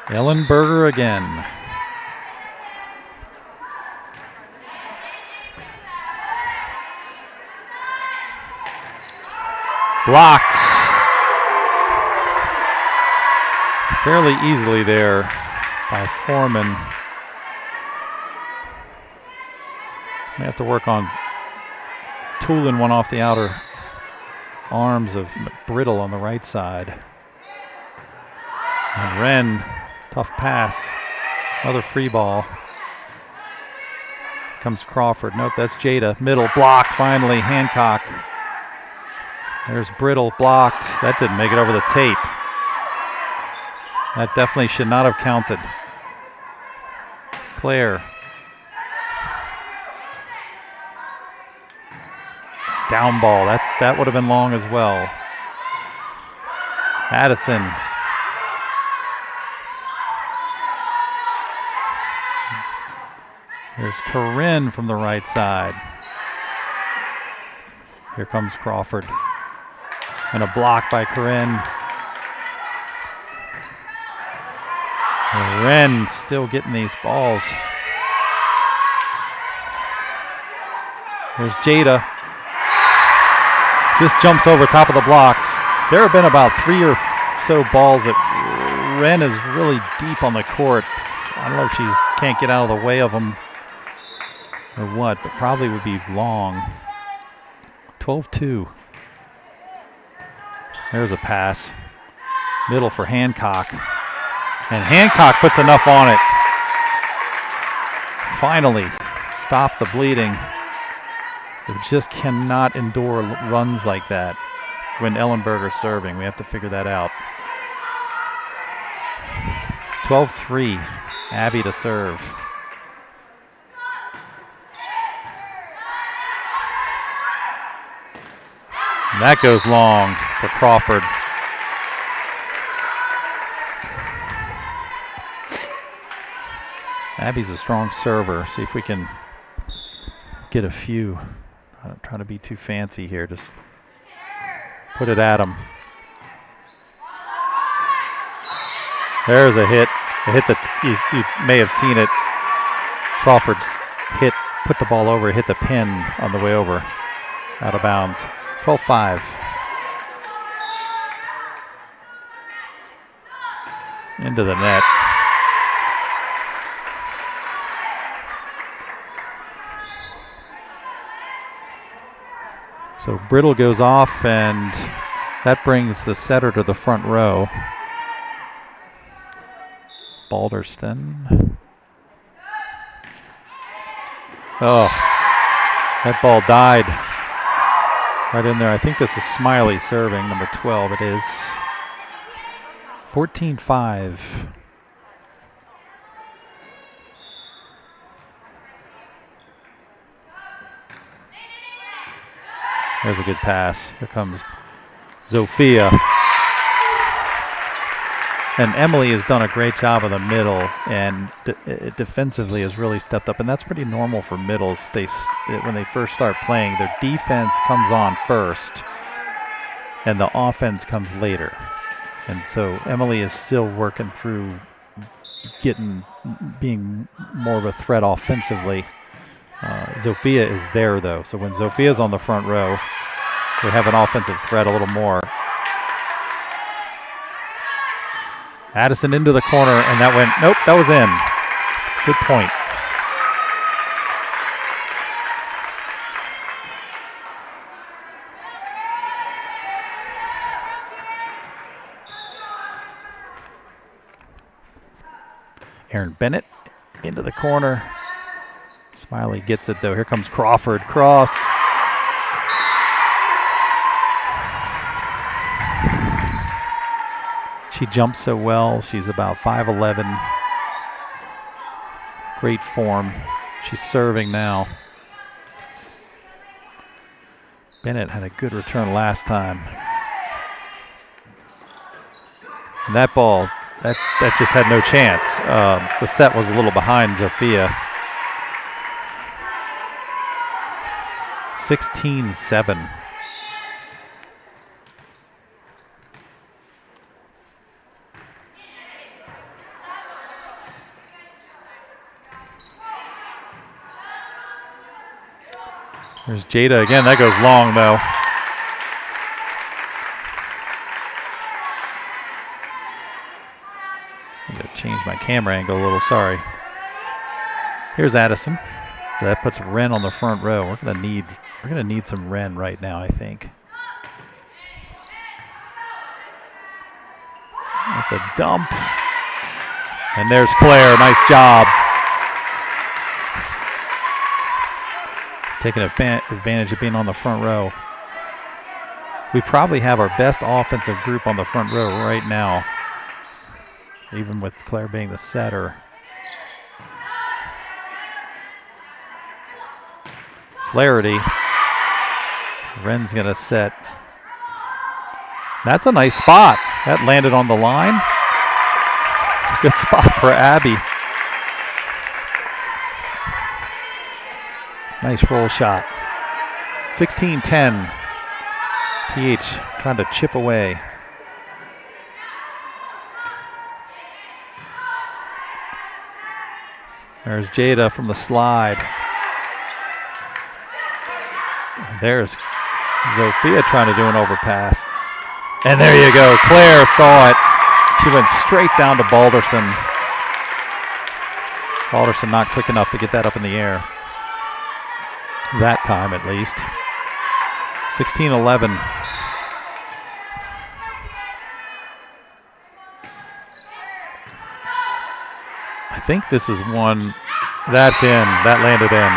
Ellenberger again. Blocked fairly easily there by Foreman. We have to work on tooling one off the outer arms of Brittle on the right side. And Wren, tough pass. Another free ball. Comes Crawford. Nope, that's Jada. Middle, blocked finally. Hancock. There's Brittle, blocked. That didn't make it over the tape. That definitely should not have counted. Claire. Down ball. That would have been long as well. Addison. There's Corinne from the right side. Here comes Crawford. And a block by Corinne. Wren still getting these balls. There's Jada. Just jumps over top of the blocks. There have been about 3 or so balls that Wren is really deep on the court. I don't know if she can't get out of the way of them or what, but probably would be long. 12-2. There's a pass. Middle for Hancock. And Hancock puts enough on it. Finally, stop the bleeding. They just cannot endure runs like that when Ellenberger's serving. We have to figure that out. 12-3. Abby to serve. And that goes long for Crawford. Abby's a strong server. See if we can get a few. I don't try to be too fancy here. Just put it at him. There's a hit. A hit that you may have seen it. Crawford's hit, put the ball over, hit the pin on the way over. Out of bounds. 12-5. Into the net. So Brittle goes off, and that brings the setter to the front row. Balderston. Oh, that ball died right in there. I think this is Smiley serving, number 12 it is. 14-5. There's a good pass. Here comes Zofia. And Emily has done a great job in the middle, and defensively has really stepped up. And that's pretty normal for middles. When they first start playing, their defense comes on first, and the offense comes later. And so Emily is still working through being more of a threat offensively. Zofia is there, though. So when Zofia's on the front row, they have an offensive threat a little more. Addison into the corner, and that went, nope, that was in. Good point. Aaron Bennett into the corner. Smiley gets it, though. Here comes Crawford. Cross. She jumps so well. She's about 5'11". Great form. She's serving now. Bennett had a good return last time. And that ball, that just had no chance. The set was a little behind Zofia. 16-7. There's Jada again. That goes long, though. I gotta change my camera angle a little. Sorry. Here's Addison. So that puts Wren on the front row. We're gonna need some Wren right now, I think. That's a dump. And there's Claire. Nice job. Taking advantage of being on the front row. We probably have our best offensive group on the front row right now, even with Claire being the setter. Flaherty. Wren's going to set. That's a nice spot. That landed on the line. Good spot for Abby. Nice roll shot. 16-10. PH trying to chip away. There's Jada from the slide. There's Zofia trying to do an overpass. And there you go. Claire saw it. She went straight down to Balderson. Balderson not quick enough to get that up in the air. That time, at least. 16-11. I think this is one that's in. That landed in.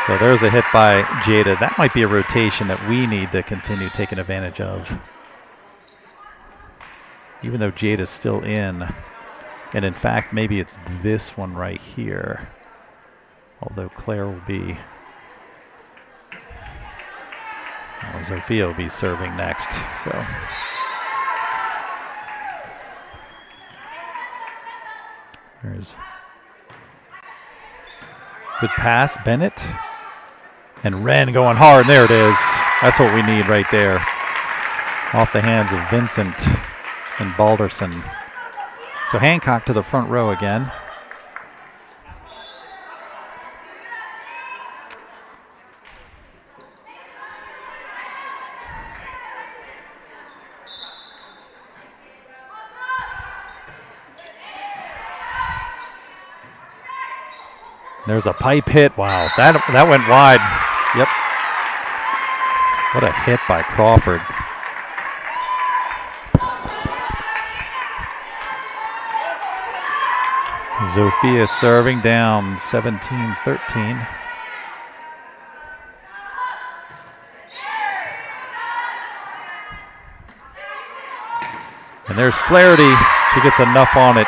So there's a hit by Jada. That might be a rotation that we need to continue taking advantage of. Even though Jada's still in. And in fact, maybe it's this one right here. Although Claire will be, Zofia will be serving next. So there's good pass, Bennett, and Wren going hard. And there it is. That's what we need right there. Off the hands of Vincent and Balderson. So Hancock to the front row again. There's a pipe hit. Wow, that went wide. Yep. What a hit by Crawford. Zofia serving down 17-13. And there's Flaherty. She gets enough on it.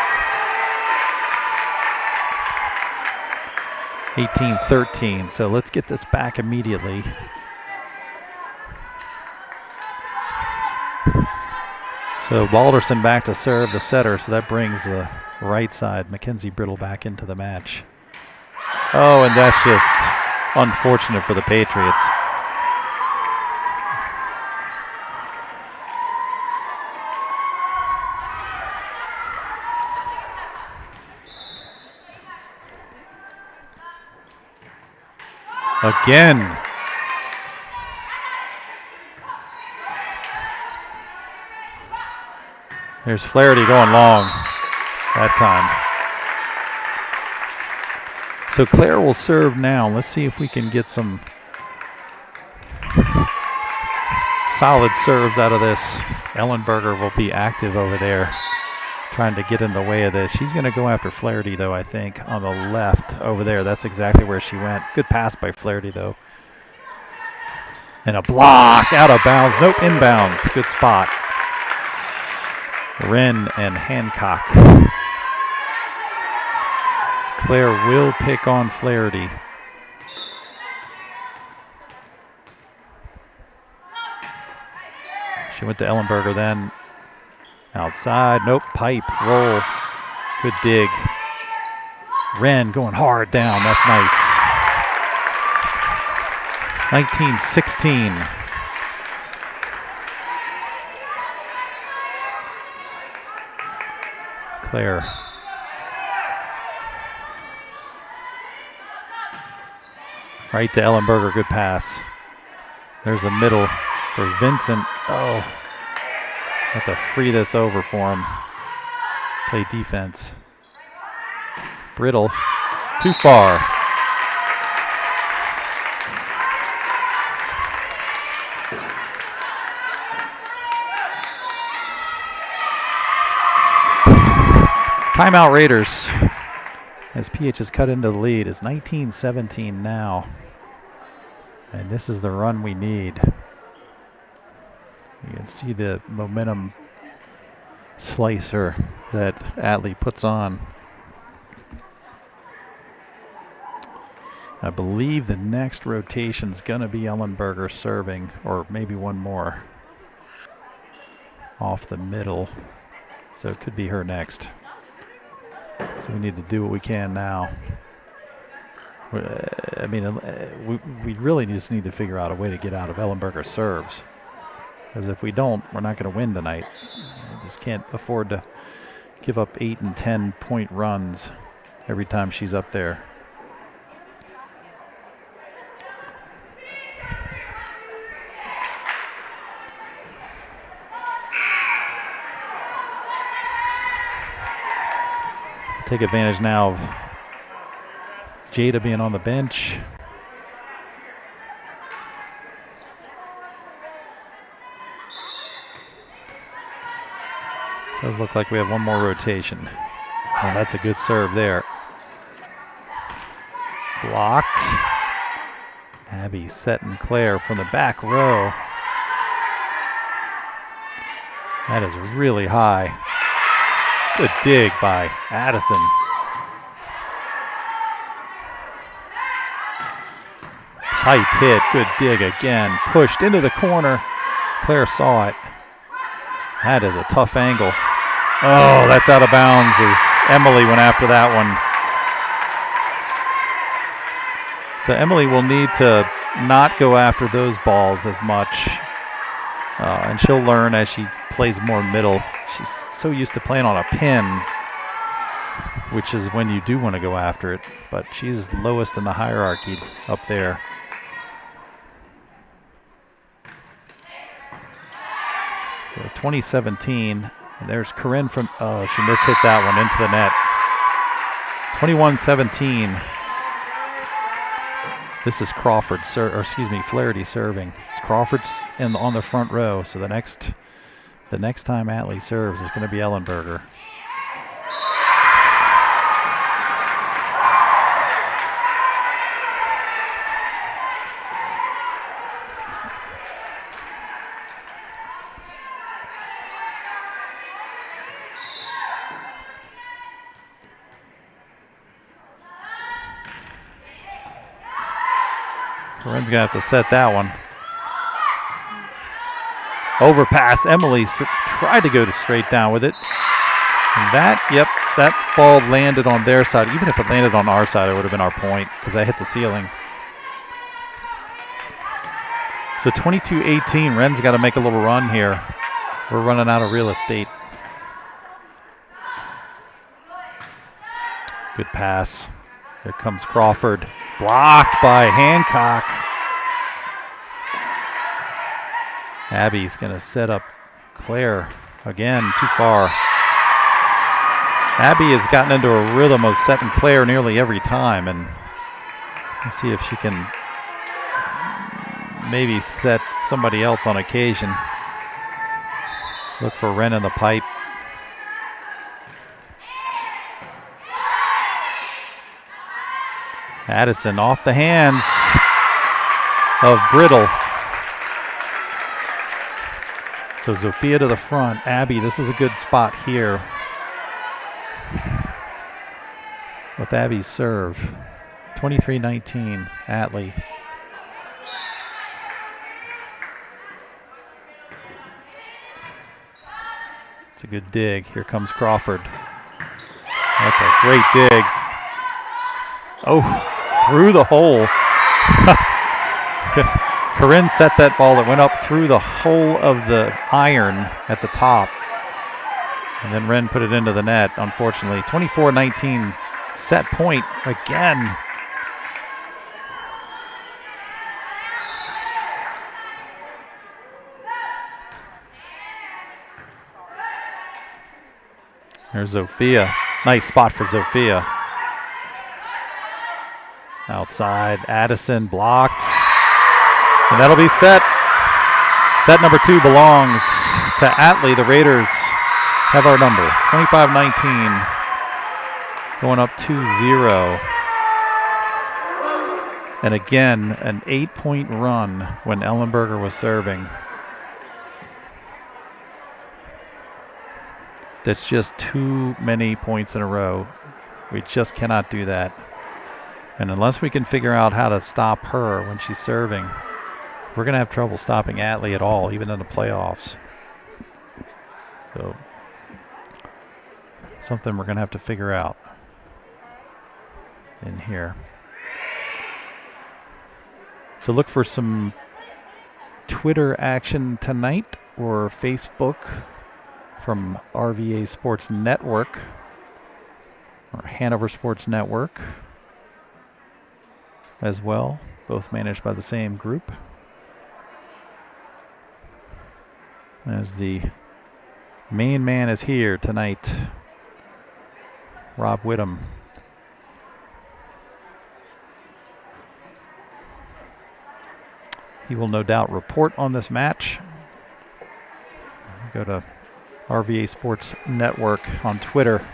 18-13. So let's get this back immediately. So Balderson back to serve the setter. So that brings the right side, Mackenzie Brittle, back into the match. Oh, and that's just unfortunate for the Patriots. Again. There's Flaherty going long that time. So Claire will serve now. Let's see if we can get some solid serves out of this. Ellenberger will be active over there, trying to get in the way of this. She's going to go after Flaherty, though, I think, on the left over there. That's exactly where she went. Good pass by Flaherty, though. And a block out of bounds. Nope, inbounds. Good spot. Wren and Hancock. Claire will pick on Flaherty. She went to Ellenberger then. Outside. Nope. Pipe. Roll. Good dig. Wren going hard down. That's nice. 19-16. Claire. Right to Ellenberger. Good pass. There's a middle for Vincent. Oh. Have to free this over for him. Play defense. Brittle. Too far. Timeout Raiders. As PH has cut into the lead. It's 19-17 now. And this is the run we need. You can see the momentum slicer that Atlee puts on. I believe the next rotation is going to be Ellenberger serving, or maybe one more off the middle. So it could be her next. So we need to do what we can now. I mean, we really just need to figure out a way to get out of Ellenberger serves. Because if we don't, we're not going to win tonight. We just can't afford to give up 8 and 10 point runs every time she's up there. Take advantage now of Jada being on the bench. Does look like we have one more rotation. Oh, that's a good serve there. Blocked. Abby setting Claire from the back row. That is really high. Good dig by Addison. Pipe hit, good dig again. Pushed into the corner. Claire saw it. That is a tough angle. Oh, that's out of bounds as Emily went after that one. So Emily will need to not go after those balls as much. And she'll learn as she plays more middle. She's so used to playing on a pin, which is when you do want to go after it. But she's lowest in the hierarchy up there. So 2017, and there's Corinne from, oh, she mishit that one into the net. 21-17. This is Crawford, Flaherty serving. It's Crawford's on the front row, so the next time Atlee serves is going to be Ellenberger. Corinne's going to have to set that one. Overpass. Emily tried to go straight down with it. And that ball landed on their side. Even if it landed on our side, it would have been our point because I hit the ceiling. So 22-18. Ren's got to make a little run here. We're running out of real estate. Good pass. Here comes Crawford. Blocked by Hancock. Abby's going to set up Claire. Again, too far. Abby has gotten into a rhythm of setting Claire nearly every time, and let's see if she can maybe set somebody else on occasion. Look for Ren in the pipe. Addison off the hands of Brittle. So Zofia to the front. Abby, this is a good spot here with Abby's serve. 23-19, Atlee. It's a good dig. Here comes Crawford. That's a great dig. Oh, through the hole. Corinne set that ball that went up through the hole of the iron at the top. And then Ren put it into the net, unfortunately. 24-19, set point again. There's Zofia. Nice spot for Zofia. Outside, Addison blocked. And that'll be set. Set number 2 belongs to Atlee. The Raiders have our number. 25-19. Going up 2-0. And again, an 8-point run when Ellenberger was serving. That's just too many points in a row. We just cannot do that. And unless we can figure out how to stop her when she's serving, we're going to have trouble stopping Atlee at all, even in the playoffs. So, something we're going to have to figure out in here. So look for some Twitter action tonight or Facebook from RVA Sports Network or Hanover Sports Network as well, both managed by the same group. As the main man is here tonight, Rob Whittam. He will no doubt report on this match. Go to RVA Sports Network on Twitter.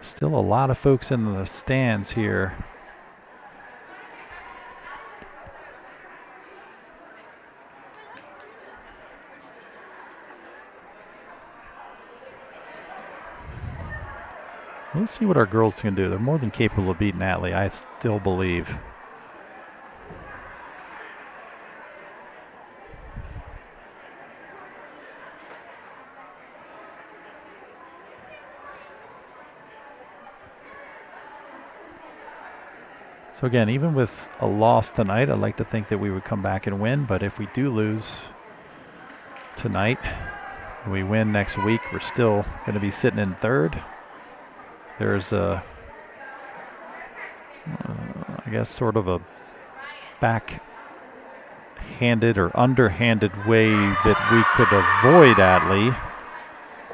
Still a lot of folks in the stands here. Let's see what our girls can do. They're more than capable of beating Atlee, I still believe. So again, even with a loss tonight, I'd like to think that we would come back and win. But if we do lose tonight and we win next week, we're still going to be sitting in third. There's a, I guess, sort of a backhanded or underhanded way that we could avoid Atlee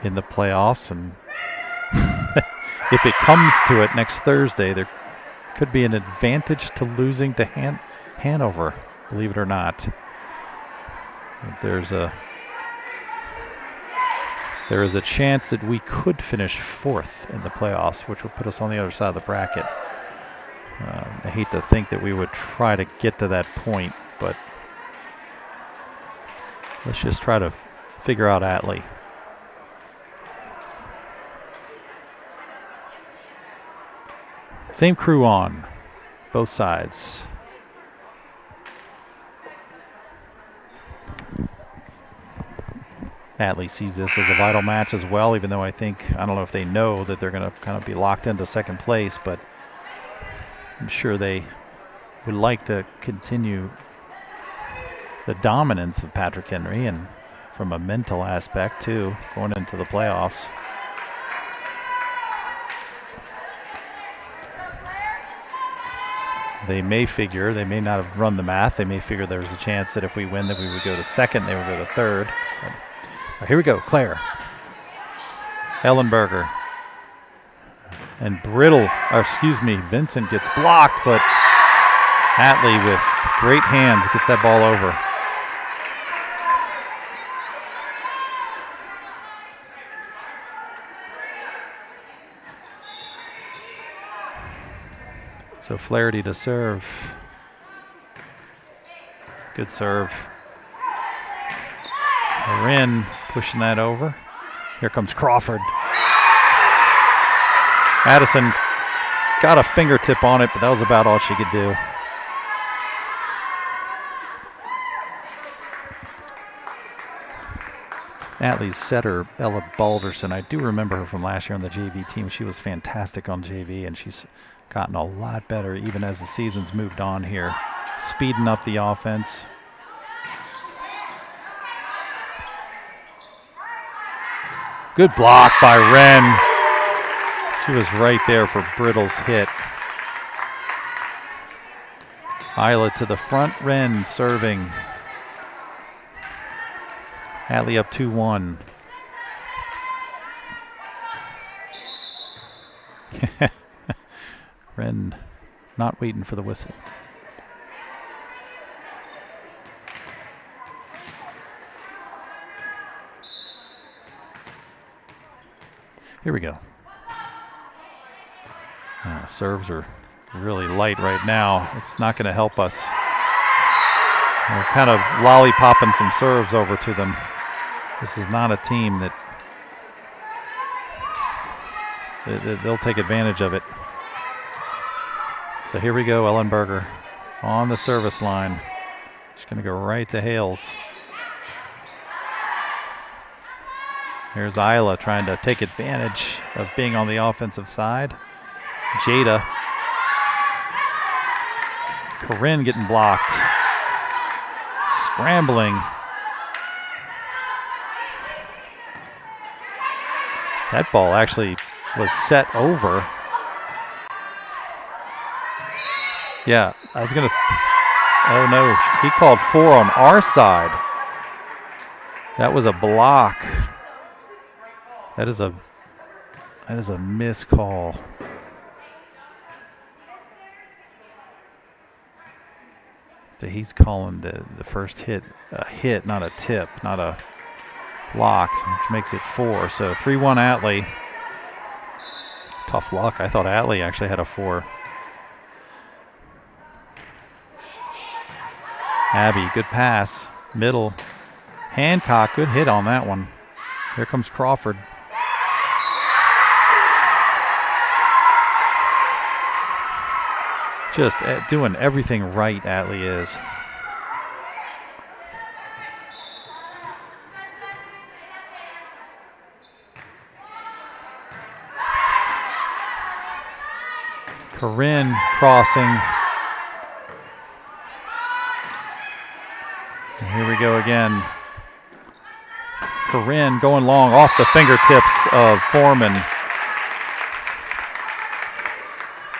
in the playoffs. And if it comes to it next Thursday, there could be an advantage to losing to Hanover, believe it or not. There is a chance that we could finish 4th in the playoffs, which would put us on the other side of the bracket. I hate to think that we would try to get to that point, but let's just try to figure out Atlee. Same crew on both sides. Atlee sees this as a vital match as well, even though I don't know if they know that they're going to kind of be locked into second place, but I'm sure they would like to continue the dominance of Patrick Henry, and from a mental aspect too, going into the playoffs. They may not have run the math, they may figure there's a chance that if we win that we would go to second, they would go to third. But here we go, Claire. Ellenberger. And Vincent gets blocked, but Atlee with great hands gets that ball over. So Flaherty to serve. Good serve. Marin pushing that over. Here comes Crawford. Addison got a fingertip on it, but that was about all she could do. Atlee's setter, Ella Balderson. I do remember her from last year on the JV team. She was fantastic on JV, and she's gotten a lot better even as the season's moved on here. Speeding up the offense. Good block by Wren. She was right there for Brittle's hit. Isla to the front, Wren serving. Atlee up 2-1. Wren not waiting for the whistle. Here we go. Serves are really light right now. It's not going to help us. We're kind of lollipopping some serves over to them. This is not a team that they'll take advantage of it. So here we go, Ellenberger on the service line. She's going to go right to Hales. Here's Isla trying to take advantage of being on the offensive side. Jada. Corinne getting blocked. Scrambling. That ball actually was set over. Yeah, I was going to... Oh, no. He called 4 on our side. That was a block. That is a missed call. So he's calling the first hit a hit, not a tip, not a block, which makes it 4. So 3-1 Atlee. Tough luck. I thought Atlee actually had a 4. Abby, good pass. Middle. Hancock, good hit on that one. Here comes Crawford. Just doing everything right, Atlee is. Corinne crossing. And here we go again. Corinne going long off the fingertips of Foreman.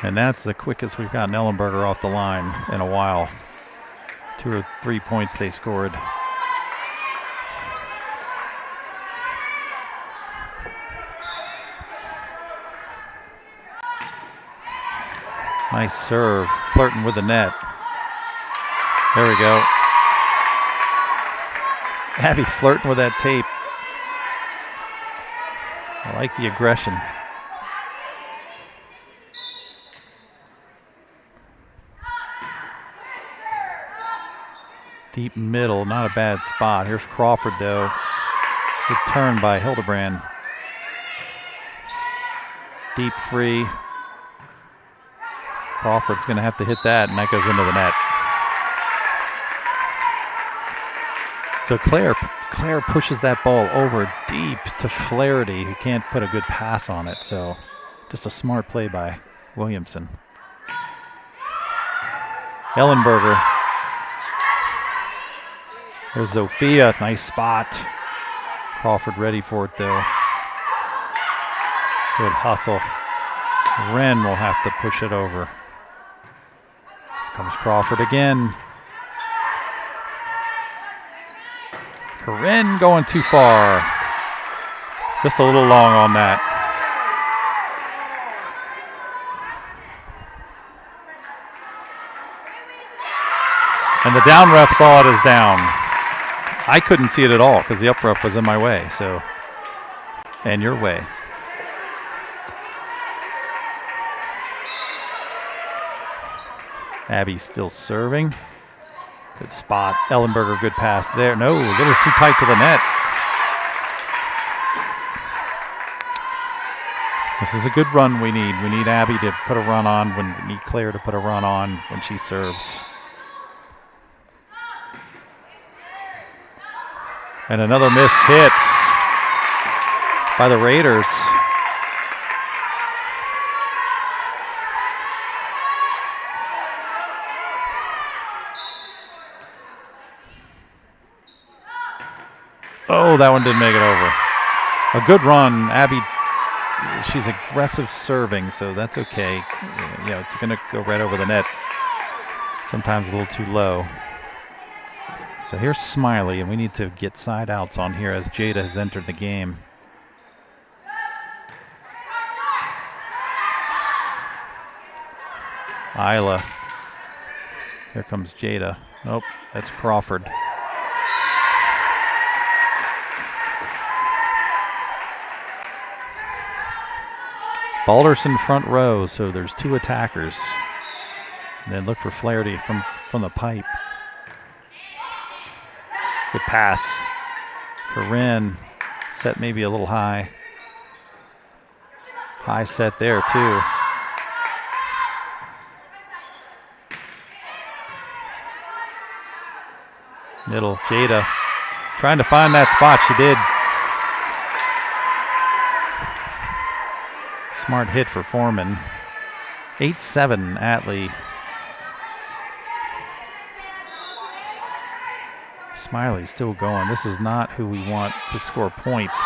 And that's the quickest we've gotten Ellenberger off the line in a while. 2 or 3 points they scored. Nice serve, flirting with the net. There we go. Abby flirting with that tape. I like the aggression. Deep middle, not a bad spot. Here's Crawford, though. Good turn by Hildebrand. Deep free. Crawford's going to have to hit that, and that goes into the net. So Claire pushes that ball over deep to Flaherty, who can't put a good pass on it. So just a smart play by Williamson. Ellenberger. There's Zofia, nice spot. Crawford ready for it though. Good hustle. Wren will have to push it over. Comes Crawford again. Corinne going too far. Just a little long on that. And the down ref saw it as down. I couldn't see it at all because the up ref was in my way, so. And your way. Abby's still serving. Good spot. Ellenberger, good pass there. No, a little too tight to the net. This is a good run we need. We need Abby to put a run on when we need Claire to put a run on when she serves. And another miss hits by the Raiders. Oh, that one didn't make it over. A good run. Abby, she's aggressive serving, so that's okay. You know, it's going to go right over the net. Sometimes a little too low. So here's Smiley, and we need to get side outs on here as Jada has entered the game. Isla. Here comes Jada. Nope, that's Crawford. Balderson front row, so there's two attackers. And then look for Flaherty from the pipe. Good pass. Corinne set maybe a little high. High set there too. Middle, Jada trying to find that spot. She did. Smart hit for Foreman. 8-7 Atlee. Smiley's still going. This is not who we want to score points.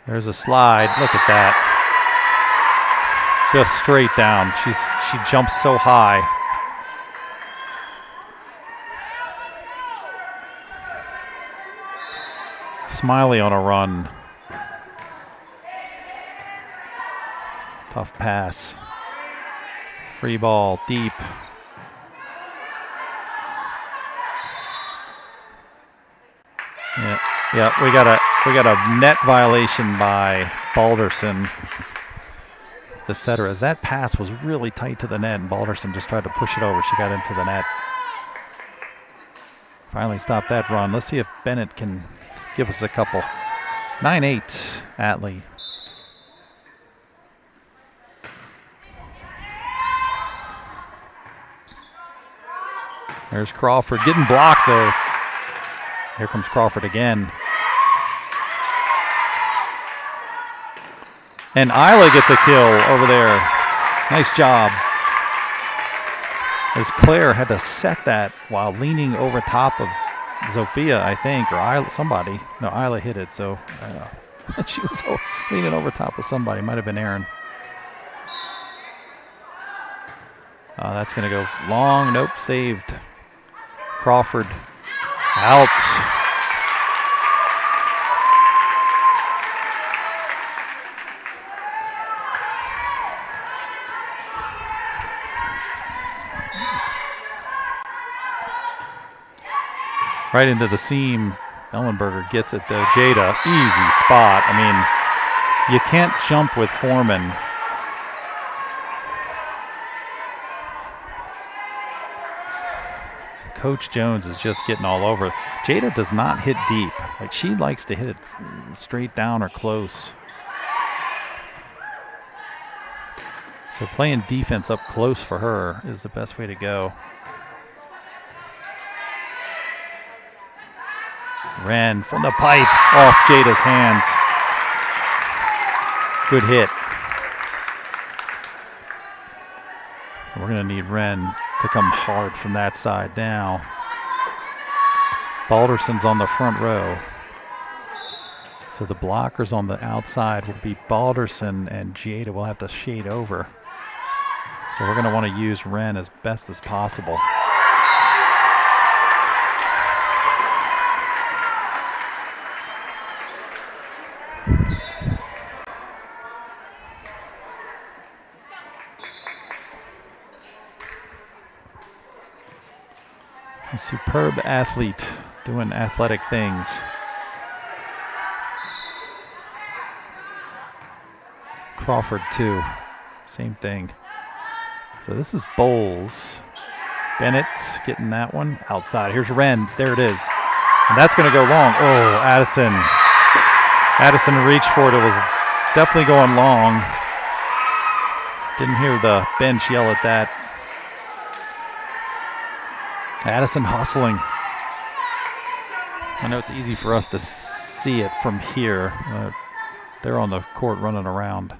There's a slide. Look at that. Just straight down. She jumps so high. Smiley on a run. Tough pass. Free ball, deep. Yeah, we got a net violation by Balderson, the setter, as that pass was really tight to the net, and Balderson just tried to push it over. She got into the net. Finally stopped that run. Let's see if Bennett can give us a couple. 9-8, Atlee. There's Crawford getting blocked though. Here comes Crawford again. And Isla gets a kill over there. Nice job. As Claire had to set that while leaning over top of Zofia, I think, or Isla, somebody. No, Isla hit it, so she was leaning over top of somebody. Might have been Aaron. That's going to go long. Nope, saved. Crawford out. Right into the seam. Ellenberger gets it though. Jada, easy spot. I mean, you can't jump with Foreman. Coach Jones is just getting all over. Jada does not hit deep. Like, she likes to hit it straight down or close. So playing defense up close for her is the best way to go. Wren from the pipe off Jada's hands. Good hit. We're going to need Wren to come hard from that side now. Balderson's on the front row. So the blockers on the outside will be Balderson, and Jada will have to shade over. So we're going to want to use Wren as best as possible. A superb athlete doing athletic things. Crawford too, same thing. So this is Bowles. Bennett getting that one outside. Here's Wren, there it is. And that's gonna go long. Oh, Addison. Addison reached for it, it was definitely going long. Didn't hear the bench yell at that. Addison hustling. I know it's easy for us to see it from here. They're on the court running around.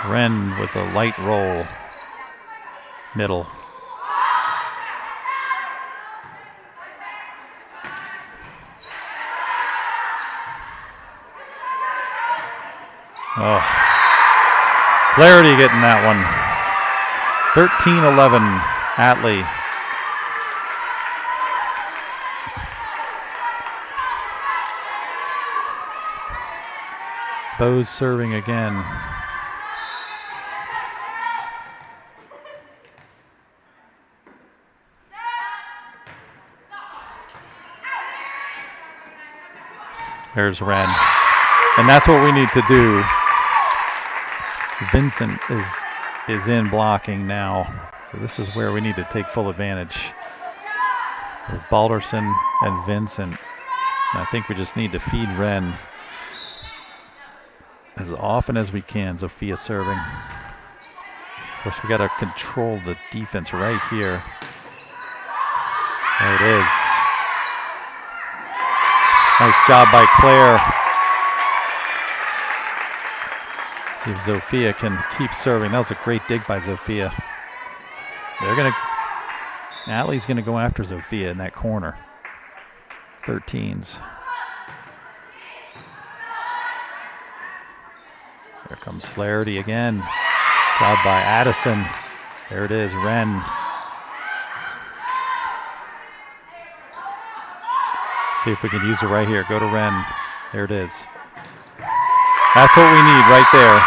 Wren with a light roll. Middle. Oh. Flaherty getting that one. 13-11, Atlee. Bose serving again. There's Wren. And that's what we need to do. Vincent is in blocking now. So this is where we need to take full advantage. With Balderson and Vincent. And I think we just need to feed Wren as often as we can. Zofia serving. Of course, we got to control the defense right here. There it is. Nice job by Claire. See if Zofia can keep serving. That was a great dig by Zofia. Atlee's gonna go after Zofia in that corner. 13s. There comes Flaherty again. Job by Addison. There it is, Wren. See if we can use it right here. Go to Wren. There it is. That's what we need right there.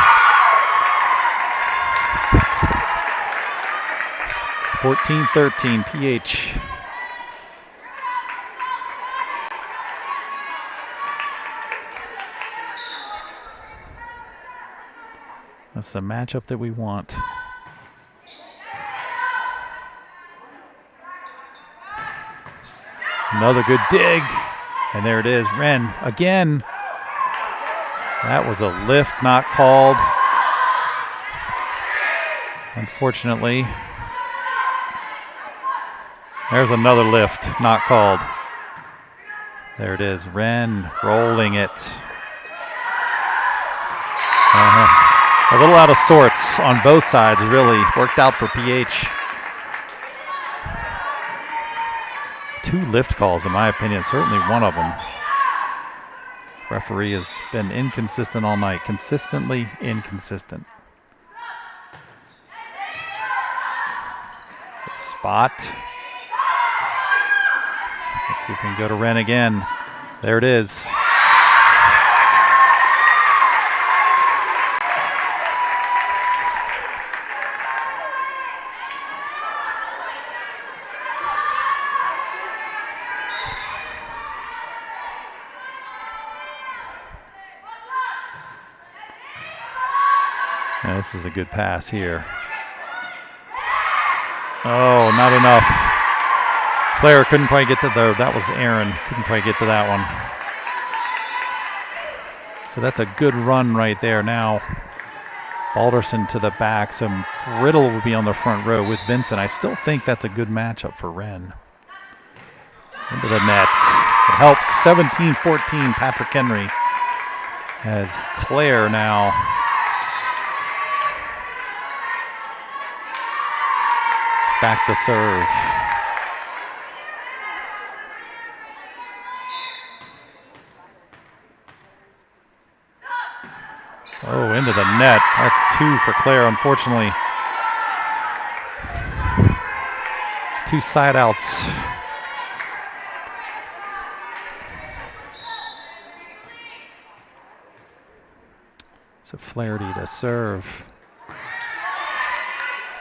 14-13 PH. That's the matchup that we want. Another good dig. And there it is, Wren again. That was a lift not called. Unfortunately. There's another lift not called. There it is, Wren rolling it. A little out of sorts on both sides, really. Worked out for PH. 2 lift calls, in my opinion, certainly one of them. Referee has been inconsistent all night, consistently inconsistent. Good spot. Let's see if we can go to Wren again. There it is. Yeah, this is a good pass here. Oh, not enough. Player couldn't quite get to there. That was Aaron. Couldn't quite get to that one. So that's a good run right there now. Balderson to the back. So Riddle will be on the front row with Vincent. I still think that's a good matchup for Wren. Into the net. It helps. 17-14, Patrick Henry. As Claire now back to serve. Oh, into the net. That's 2 for Claire, unfortunately. 2 side outs. So Flaherty to serve.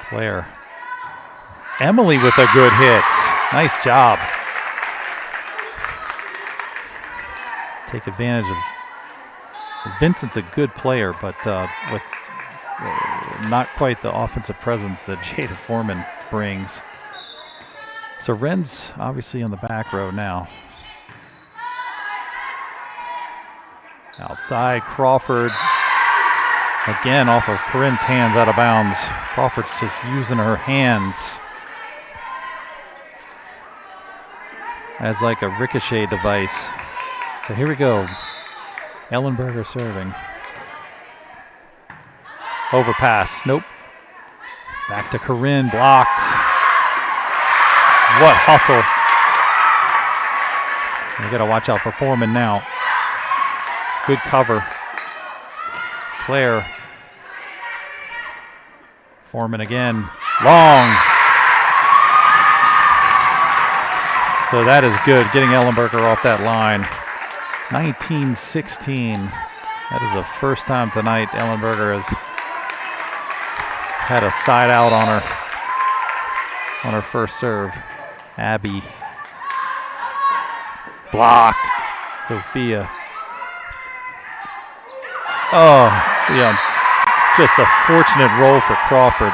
Claire. Emily with a good hit. Nice job. Take advantage of Vincent's a good player, but with not quite the offensive presence that Jada Foreman brings. So Wren's obviously on the back row now. Outside, Crawford. Again, off of Corinne's hands, out of bounds. Crawford's just using her hands as like a ricochet device. So here we go. Ellenberger serving. Overpass. Nope. Back to Corinne. Blocked. What hustle. You got to watch out for Foreman now. Good cover. Claire. Foreman again. Long. So that is good. Getting Ellenberger off that line. 19-16. That is the first time tonight Ellenberger has had a side out on her first serve. Abby. Blocked. Sophia. Oh, yeah. Just a fortunate roll for Crawford.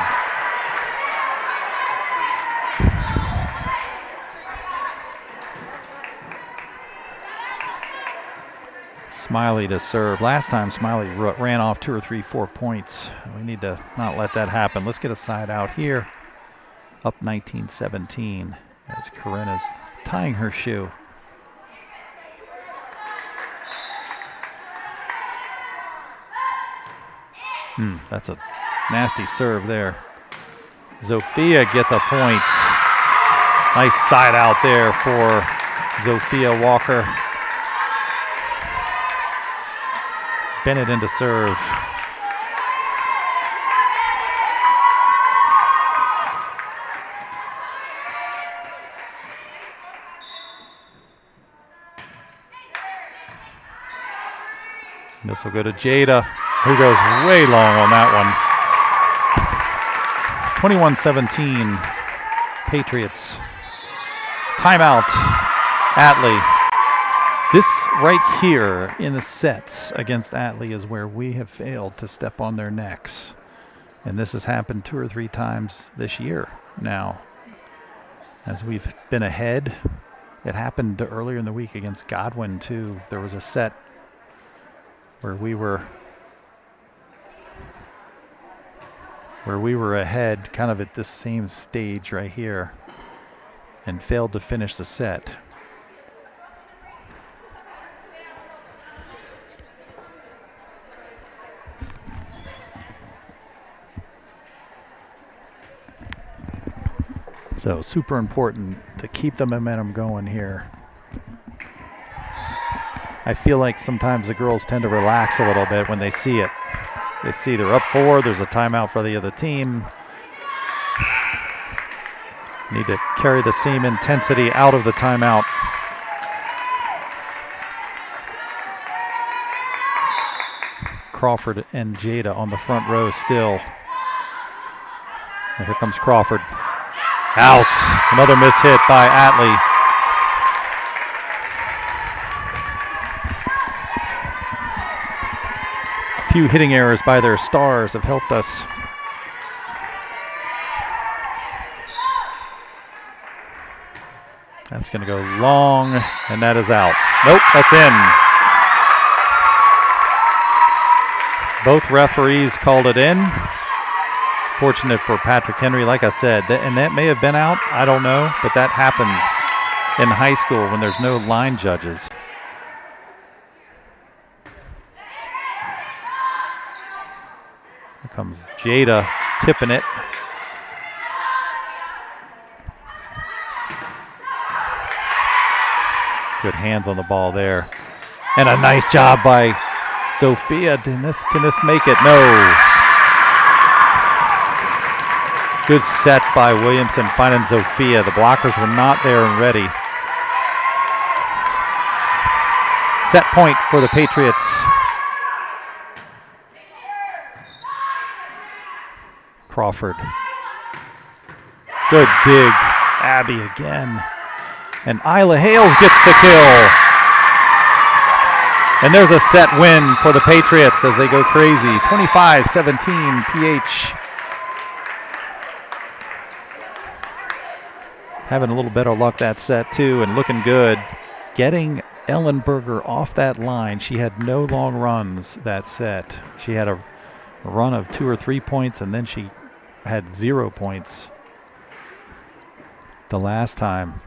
Smiley to serve. Last time Smiley ran off 2 or 3, 4 points. We need to not let that happen. Let's get a side out here. Up 19-17 as Corinne is tying her shoe. That's a nasty serve there. Zofia gets a point. Nice side out there for Zofia Walker. Bennett into serve. This will go to Jada, who goes way long on that one. 21-17, Patriots. Timeout, Atlee. This right here in the sets against Atlee is where we have failed to step on their necks. And this has happened 2 or 3 times this year now. As we've been ahead, it happened earlier in the week against Godwin too. There was a set where we were ahead kind of at this same stage right here and failed to finish the set. So super important to keep the momentum going here. I feel like sometimes the girls tend to relax a little bit when they see it. They see they're up 4, there's a timeout for the other team. Need to carry the same intensity out of the timeout. Crawford and Jada on the front row still. And here comes Crawford. Out. Another miss hit by Atlee. few hitting errors by their stars have helped us. That's going to go long, and that is out. Nope, that's in. Both referees called it in. Fortunate for Patrick Henry, like I said, and that may have been out, I don't know, but that happens in high school when there's no line judges. Here comes Jada tipping it. Good hands on the ball there. And a nice job by Sophia. Can this make it? No. Good set by Williamson finding Sophia. The blockers were not there and ready. Set point for the Patriots. Crawford. Good dig. Abby again. And Isla Hales gets the kill. And there's a set win for the Patriots as they go crazy. 25-17 PH. Having a little better luck that set too and looking good. Getting Ellenberger off that line. She had no long runs that set. She had a run of 2 or 3 points and then she had 0 points the last time.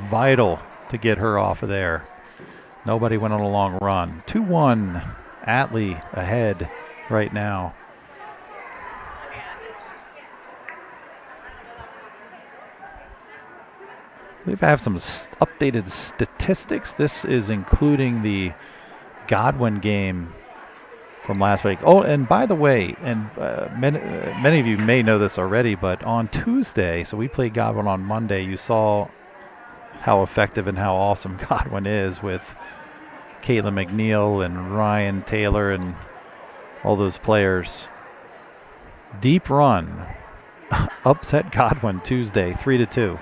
Vital to get her off of there. Nobody went on a long run. 2-1. Atlee ahead right now. We have some updated statistics. This is including the Godwin game from last week. Oh, and by the way, and many of you may know this already, but on Tuesday, so we played Godwin on Monday, you saw how effective and how awesome Godwin is with Caitlin McNeil and Ryan Taylor and all those players. Deep run upset Godwin Tuesday 3-2.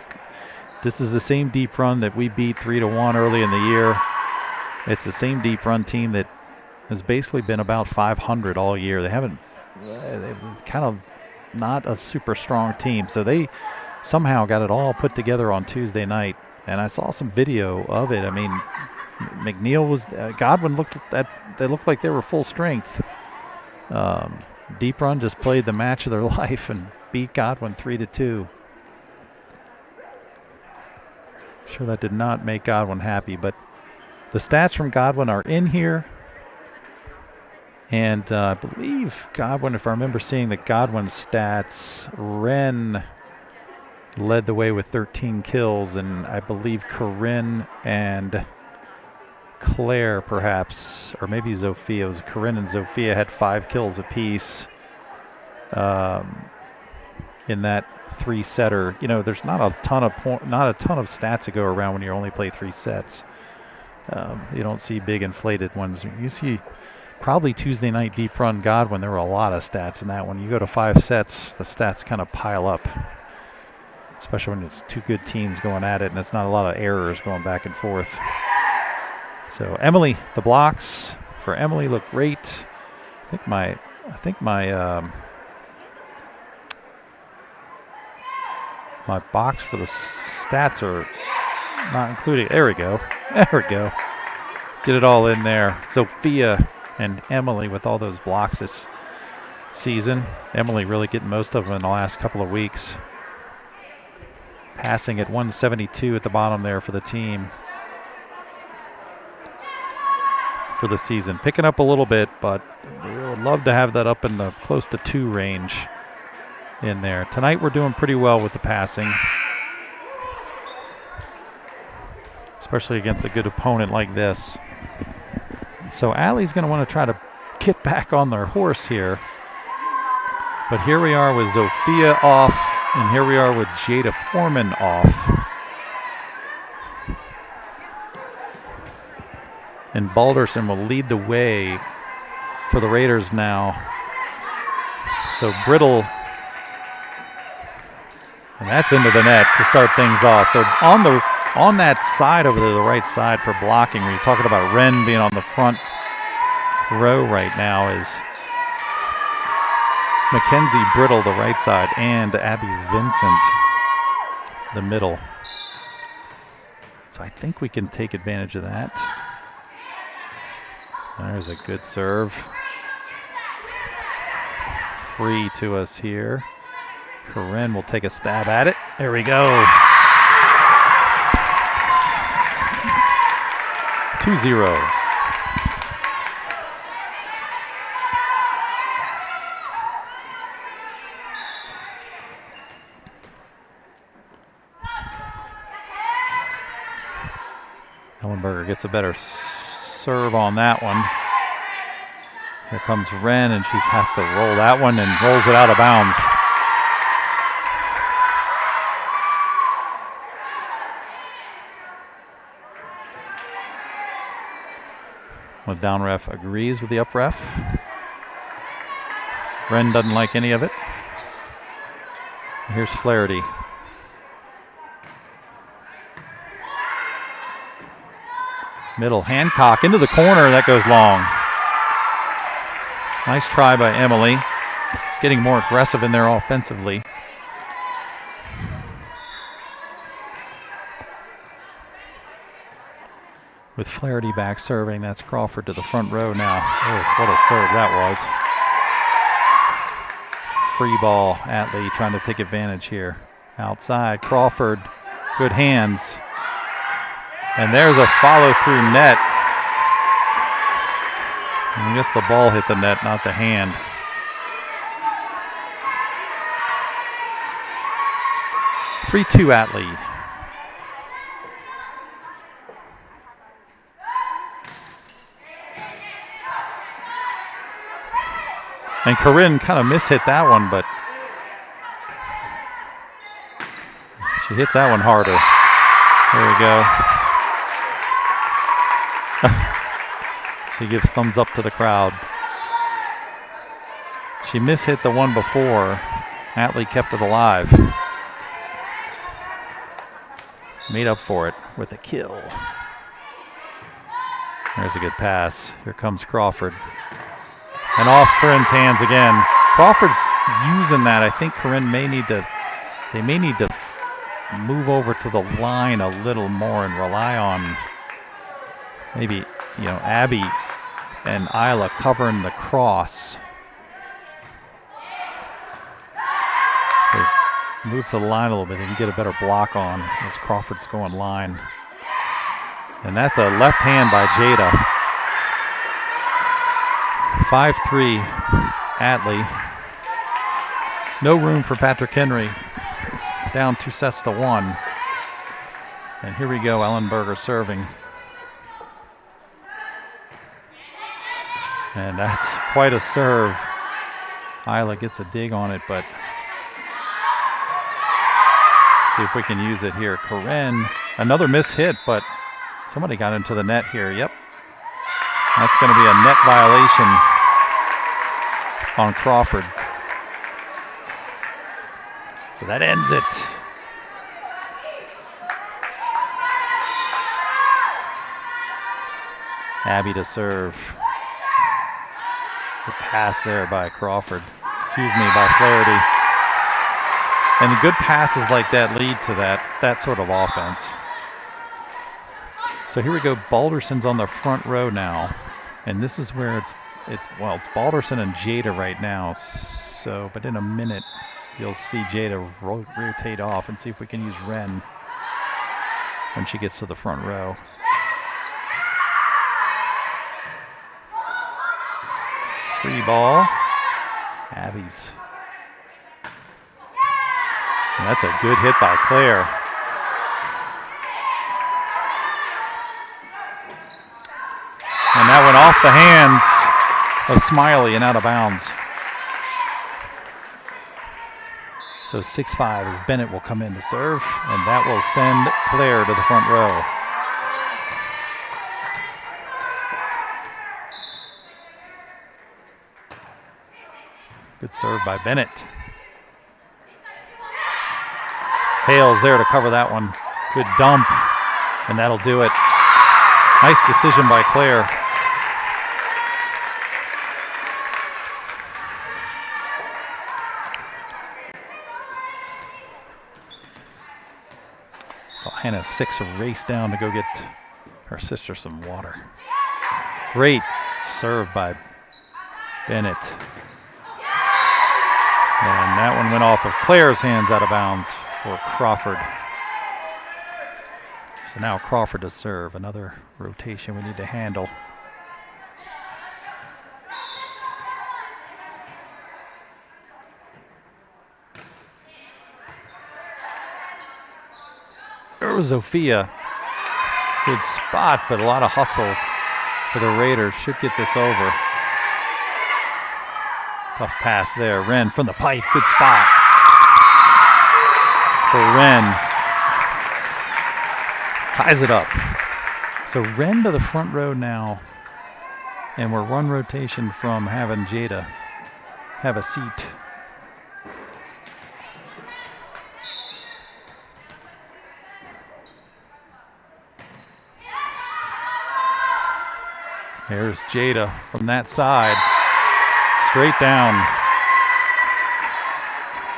This is the same deep run that we beat 3-1 early in the year. It's the same deep run team that has basically been about 500 all year. They're kind of not a super strong team. So they somehow got it all put together on Tuesday night. And I saw some video of it. I mean, McNeil was Godwin they looked like they were full strength. Deep Run just played the match of their life and beat Godwin 3-2. Sure, that did not make Godwin happy, but the stats from Godwin are in here. And I believe Godwin, if I remember seeing the Godwin stats, Wren led the way with 13 kills, and I believe Corinne and Claire perhaps, or maybe Zofia. It was Corinne and Zofia had 5 kills apiece in that 3-setter. You know, there's not a ton of stats to go around when you only play 3 sets. You don't see big inflated ones. You see probably Tuesday night Deep Run Godwin. There were a lot of stats in that one. You go to 5 sets, the stats kind of pile up, especially when it's 2 good teams going at it and it's not a lot of errors going back and forth. So Emily, the blocks for Emily look great. I think my my box for the stats are not including. There we go. There we go. Get it all in there. Sophia and Emily with all those blocks this season. Emily really getting most of them in the last couple of weeks. Passing at 172 at the bottom there for the team for the season. Picking up a little bit, but we would love to have that up in the close to 2 range in there. Tonight we're doing pretty well with the passing, especially against a good opponent like this. So Allie's going to want to try to get back on their horse here. But here we are with Sophia off, and here we are with Jada Foreman off. And Balderson will lead the way for the Raiders now. So Brittle, and that's into the net to start things off. So on that side over there, the right side for blocking, where you're talking about Wren being on the front row right now is Mackenzie Brittle, the right side, and Abby Vincent, the middle. So I think we can take advantage of that. There's a good serve. Free to us here. Corinne will take a stab at it. There we go. 2-0. Ellenberger gets a better serve on that one. Here comes Wren, and she has to roll that one and rolls it out of bounds. The down ref agrees with the up ref. Wren doesn't like any of it. Here's Flaherty. Middle, Hancock into the corner, that goes long. Nice try by Emily. She's getting more aggressive in there offensively. With Flaherty back serving, that's Crawford to the front row now. Oh, what a serve that was. Free ball, Atlee trying to take advantage here. Outside, Crawford, good hands. And there's a follow-through net. I guess the ball hit the net, not the hand. (3-2) Atlee. And Corinne kind of mishit that one, but she hits that one harder. There we go. She gives thumbs up to the crowd. She mishit the one before. Atlee kept it alive. Made up for it with a kill. There's a good pass. Here comes Crawford. And off Corinne's hands again. Crawford's using that. I think Corinne may need to, they may need to move over to the line a little more and rely on maybe, Abby and Isla covering the cross. They move to the line a little bit. They can get a better block on as Crawford's going line. And that's a left hand by Jada. 5-3 Atlee. No room for Patrick Henry. Down 2-1. And here we go, Ellenberger serving. And that's quite a serve. Isla gets a dig on it, but see if we can use it here. Corinne, another miss hit, but somebody got into the net here. Yep. That's going to be a net violation on Crawford. So that ends it. Abby to serve. The pass there by Crawford. By Flaherty. And the good passes like that lead to that sort of offense. So here we go. Balderson's on the front row now. And this is where it's Balderson and Jada right now. So, but in a minute, you'll see Jada rotate off and see if we can use Wren when she gets to the front row. Free ball. Abby's. And that's a good hit by Claire. And that went off the hands of Smiley and out of bounds. So 6-5 as Bennett will come in to serve, and that will send Claire to the front row. Good serve by Bennett. Hale's there to cover that one. Good dump, and that'll do it. Nice decision by Claire. So Hannah 6 race down to go get her sister some water. Great serve by Bennett. And that one went off of Claire's hands out of bounds for Crawford. So now Crawford to serve. Another rotation we need to handle. There was Zofia. Good spot, but a lot of hustle for the Raiders. Should get this over. Tough pass there. Wren from the pipe. Good spot for Wren. Ties it up. So Wren to the front row now. And we're one rotation from having Jada have a seat. Here's Jada from that side. Straight down.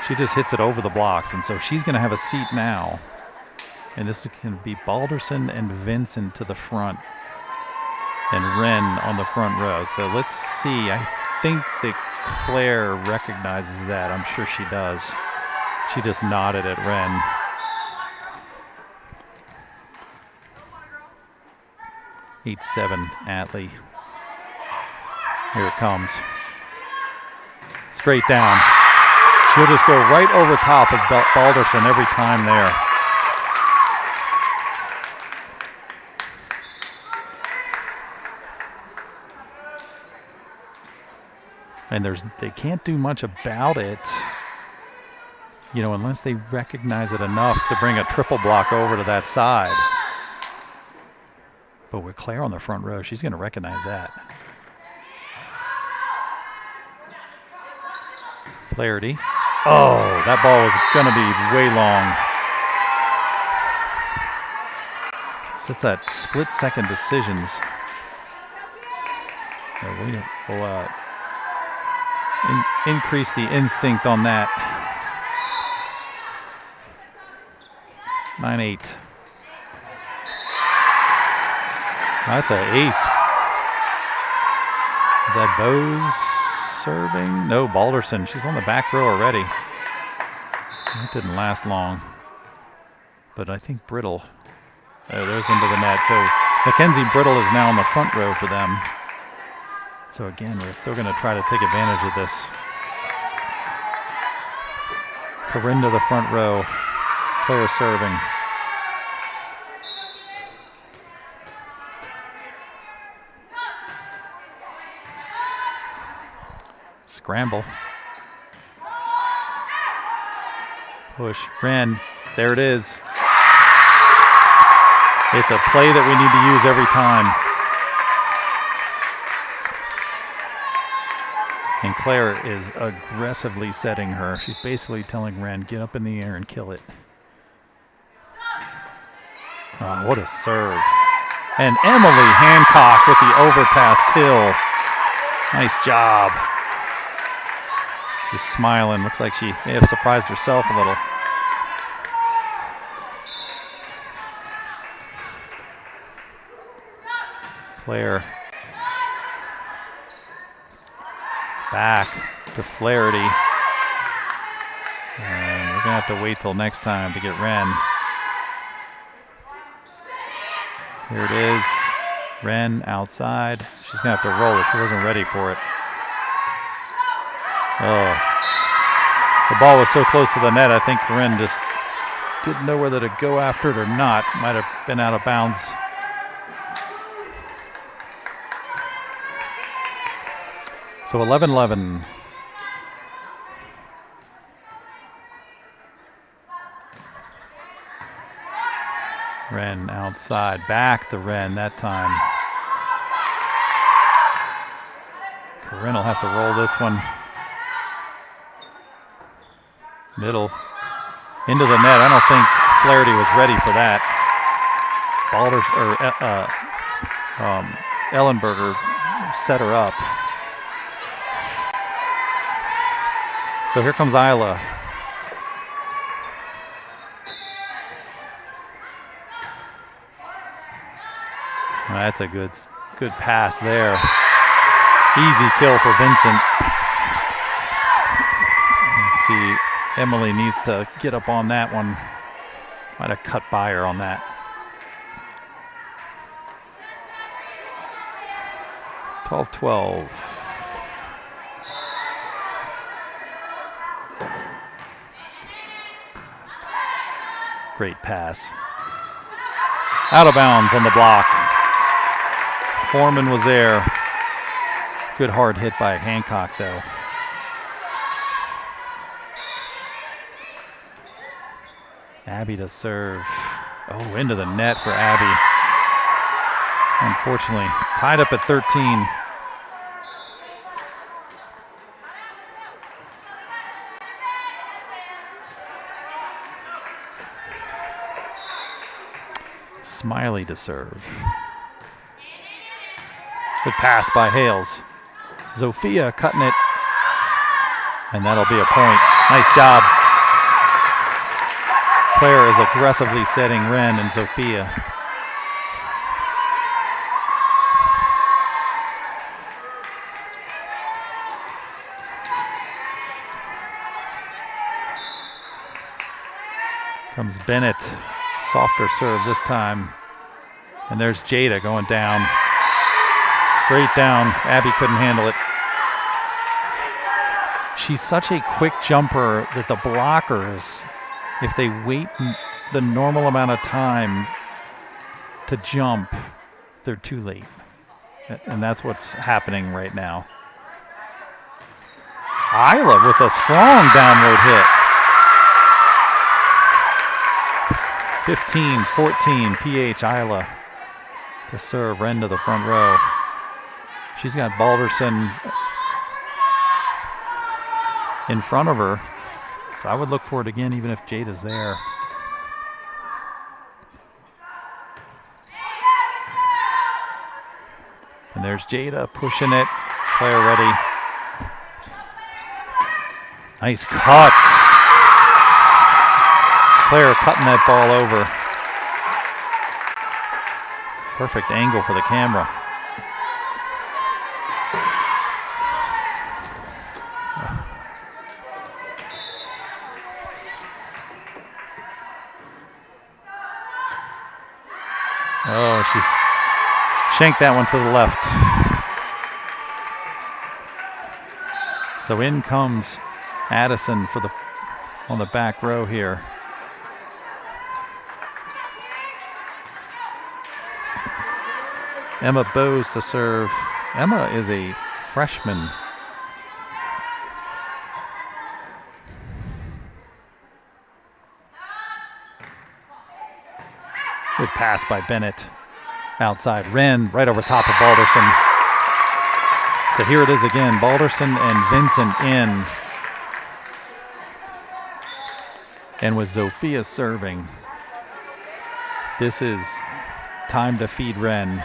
She just hits it over the blocks, and so she's going to have a seat now. And this is going to be Balderson and Vincent to the front, and Wren on the front row. So let's see. I think that Claire recognizes that. I'm sure she does. She just nodded at Wren. (8-7) Atlee. Here it comes. Straight down. She'll just go right over top of Balderson every time there. And they can't do much about it, you know, unless they recognize it enough to bring a triple block over to that side. But with Claire on the front row, she's going to recognize that. Flaherty. Oh, that ball was going to be way long. So it's that split-second decisions. We'll increase the instinct on that. 9-8. That's an ace. Is that Bose serving? No, Balderson. She's on the back row already. That didn't last long. But I think Brittle. Oh, there's into the net. So Mackenzie Brittle is now on the front row for them. So again, we're still going to try to take advantage of this. Corinne to the front row. Claire serving. Scramble. Push. Wren. There it is. It's a play that we need to use every time. And Claire is aggressively setting her. She's basically telling Wren, get up in the air and kill it. Oh, what a serve. And Emily Hancock with the overpass kill. Nice job. She's smiling. Looks like she may have surprised herself a little. Claire. Back to Flaherty. And we're going to have to wait till next time to get Wren. Here it is. Wren outside. She's going to have to roll it. She wasn't ready for it. Oh. The ball was so close to the net, I think Wren just didn't know whether to go after it or not. Might have been out of bounds. So 11-11. Wren outside. Back to Wren that time. Corinne will have to roll this one. Middle. Into the net. I don't think Flaherty was ready for that. Ellenberger set her up. So here comes Isla. That's a good pass there. Easy kill for Vincent. Let's see, Emily needs to get up on that one. Might have cut by her on that. 12-12. Great pass. Out of bounds on the block. Foreman was there. Good hard hit by Hancock, though. Abby to serve. Oh, into the net for Abby. Unfortunately, tied up at 13. Smiley to serve. Good pass by Hales. Zofia cutting it. And that'll be a point. Nice job. Claire is aggressively setting Ren and Zofia. Comes Bennett. Softer serve this time. And there's Jada going down. Straight down. Abby couldn't handle it. She's such a quick jumper that the blockers, if they wait the normal amount of time to jump, they're too late. And that's what's happening right now. Isla with a strong downward hit. 15-14, PH Isla to serve Ren to the front row. She's got Balderson in front of her, so I would look for it again even if Jada's there. And there's Jada pushing it. Claire ready. Nice cuts. Claire cutting that ball over. Perfect angle for the camera. Oh, she's shanked that one to the left. So in comes Addison for on the back row here. Emma Bowes to serve. Emma is a freshman. Good pass by Bennett. Outside. Wren right over top of Balderson. So here it is again. Balderson and Vincent in. And with Zofia serving, this is time to feed Wren.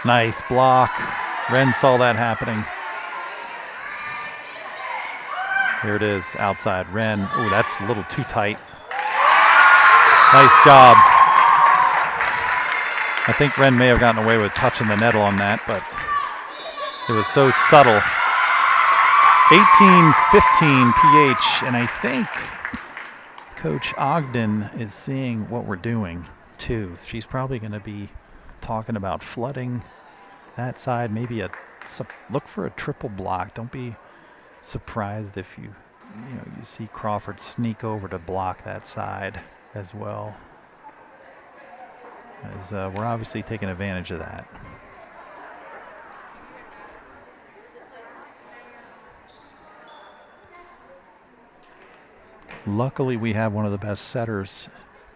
Nice block. Wren saw that happening. Here it is, outside. Wren. Oh, that's a little too tight. Nice job. I think Wren may have gotten away with touching the nettle on that, but it was so subtle. 18-15 PH, and I think Coach Ogden is seeing what we're doing, too. She's probably going to be talking about flooding that side, maybe look for a triple block. Don't be surprised if you see Crawford sneak over to block that side as well, as we're obviously taking advantage of that. Luckily, we have one of the best setters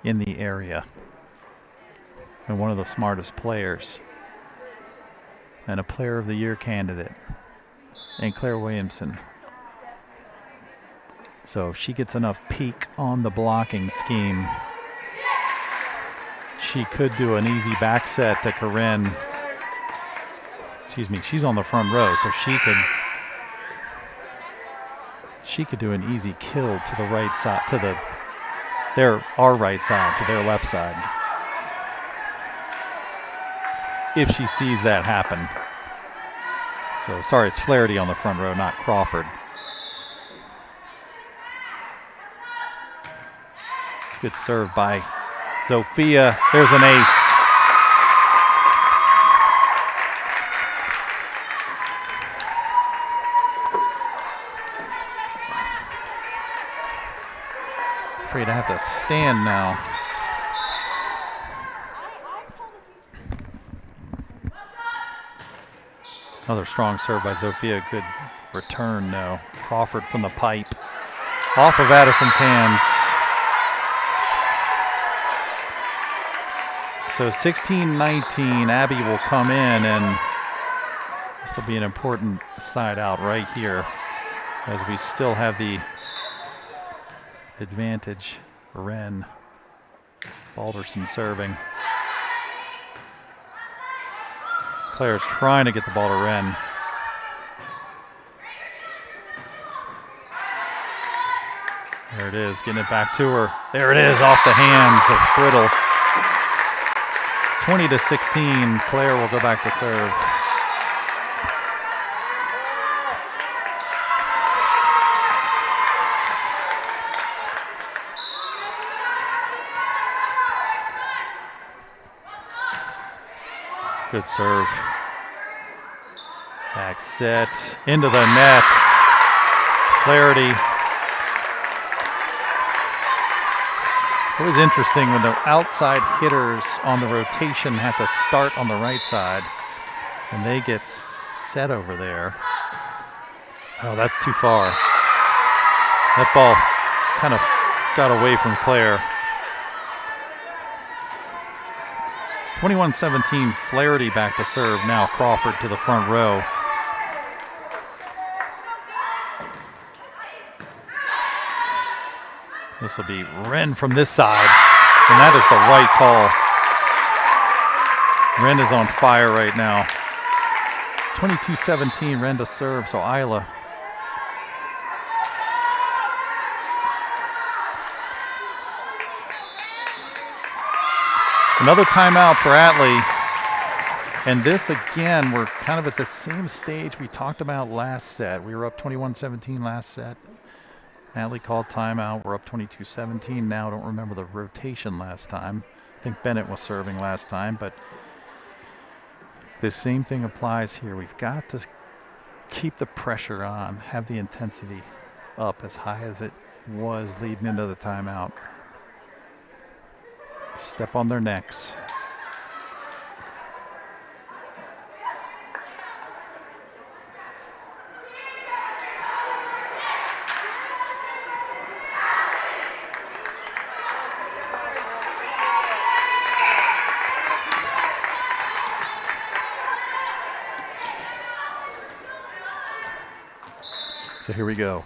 in the area and one of the smartest players and a Player of the Year candidate, and Claire Williamson. So if she gets enough peak on the blocking scheme, she could do an easy back set to Corinne. Excuse me, she's on the front row, so she could She could do an easy kill to the right side, to our right side, to their left side. If she sees that happen. So, sorry, it's Flaherty on the front row, not Crawford. Good serve by Zofia. There's an ace. Afraid I have to stand now. Another strong serve by Zofia. Good return, though. Crawford from the pipe. Off of Addison's hands. So 16-19, Abby will come in, and this will be an important side out right here as we still have the advantage. Wren. Balderson serving. Claire's trying to get the ball to Wren. There it is, getting it back to her. There it is, off the hands of Brittle. 20-16, Claire will go back to serve. Good serve. Back set, into the net. Flaherty. It's always interesting when the outside hitters on the rotation have to start on the right side and they get set over there. Oh, that's too far. That ball kind of got away from Claire. 21-17, Flaherty back to serve. Now Crawford to the front row. This will be Wren from this side, and that is the right call. Wren is on fire right now. 22-17, Wren to serve, so Isla. Another timeout for Atlee. And this, again, we're kind of at the same stage we talked about last set. We were up 21-17 last set. Atlee called timeout. We're up 22-17 now. I don't remember the rotation last time. I think Bennett was serving last time, but the same thing applies here. We've got to keep the pressure on, have the intensity up as high as it was leading into the timeout. Step on their necks. So here we go.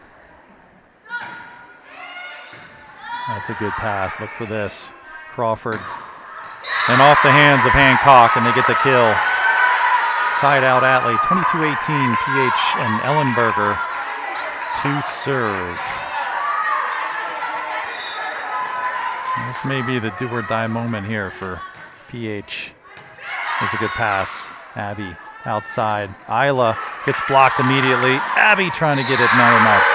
That's a good pass. Look for this. Crawford. And off the hands of Hancock, and they get the kill. Side out Atlee. 22-18, PH and Ellenberger to serve. This may be the do or die moment here for PH. There's a good pass. Abby outside. Isla gets blocked immediately. Abby trying to get it, not enough.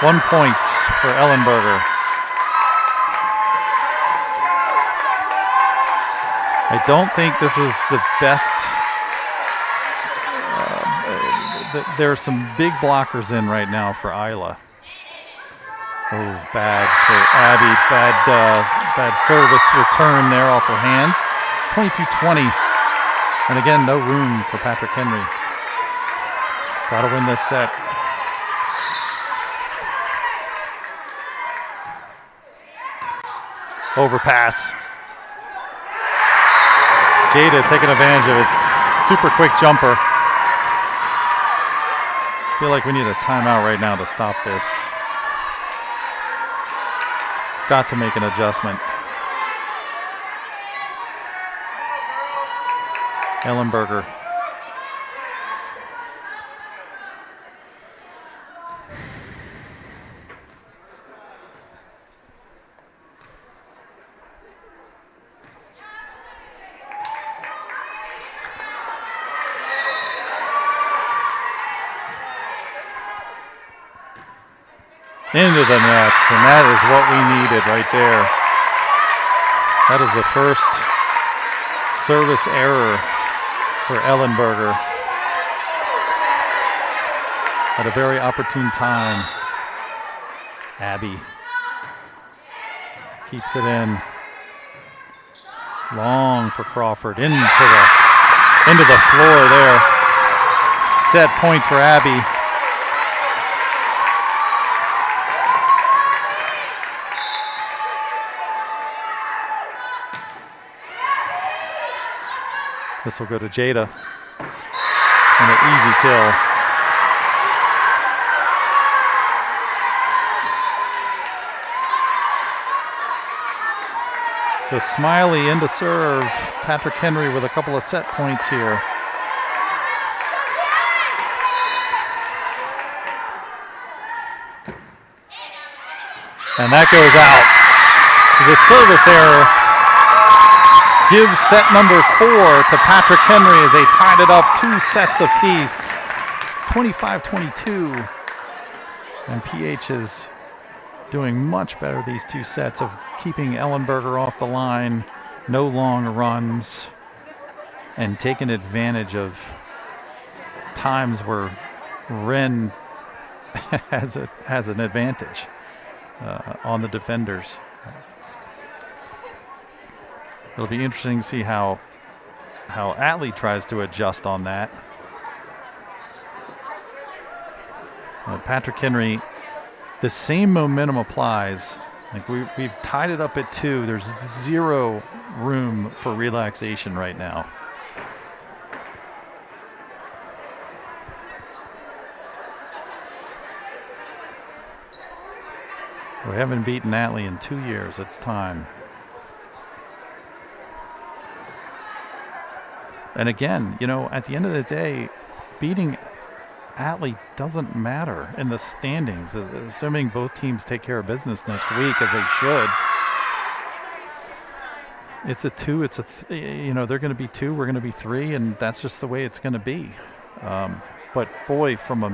1 point for Ellenberger. I don't think this is the best. There are some big blockers in right now for Isla. Oh, bad for Abby. Bad service return there off her hands. 22-20. And again, no room for Patrick Henry. Got to win this set. Overpass. Jada taking advantage of it. Super quick jumper. Feel like we need a timeout right now to stop this. Got to make an adjustment. Ellenberger. Into the net, and that is what we needed right there. That is the first service error for Ellenberger at a very opportune time. Abby keeps it in. Long for Crawford, into the floor there. Set point for Abby. This will go to Jada. And an easy kill. So Smiley into serve. Patrick Henry with a couple of set points here. And that goes out. The service error gives set number 4 to Patrick Henry as they tied it up 2 sets apiece. 25-22. And PH is doing much better these 2 sets of keeping Ellenberger off the line, no long runs, and taking advantage of times where Wren has an advantage on the defenders. It'll be interesting to see how Atlee tries to adjust on that. Patrick Henry, the same momentum applies. Like we've tied it up at 2. There's zero room for relaxation right now. We haven't beaten Atlee in 2 years. It's time. And again, at the end of the day, beating Atlee doesn't matter in the standings, assuming both teams take care of business next week, as they should. It's a 2. They're going to be 2. We're going to be 3, and that's just the way it's going to be. But boy, from a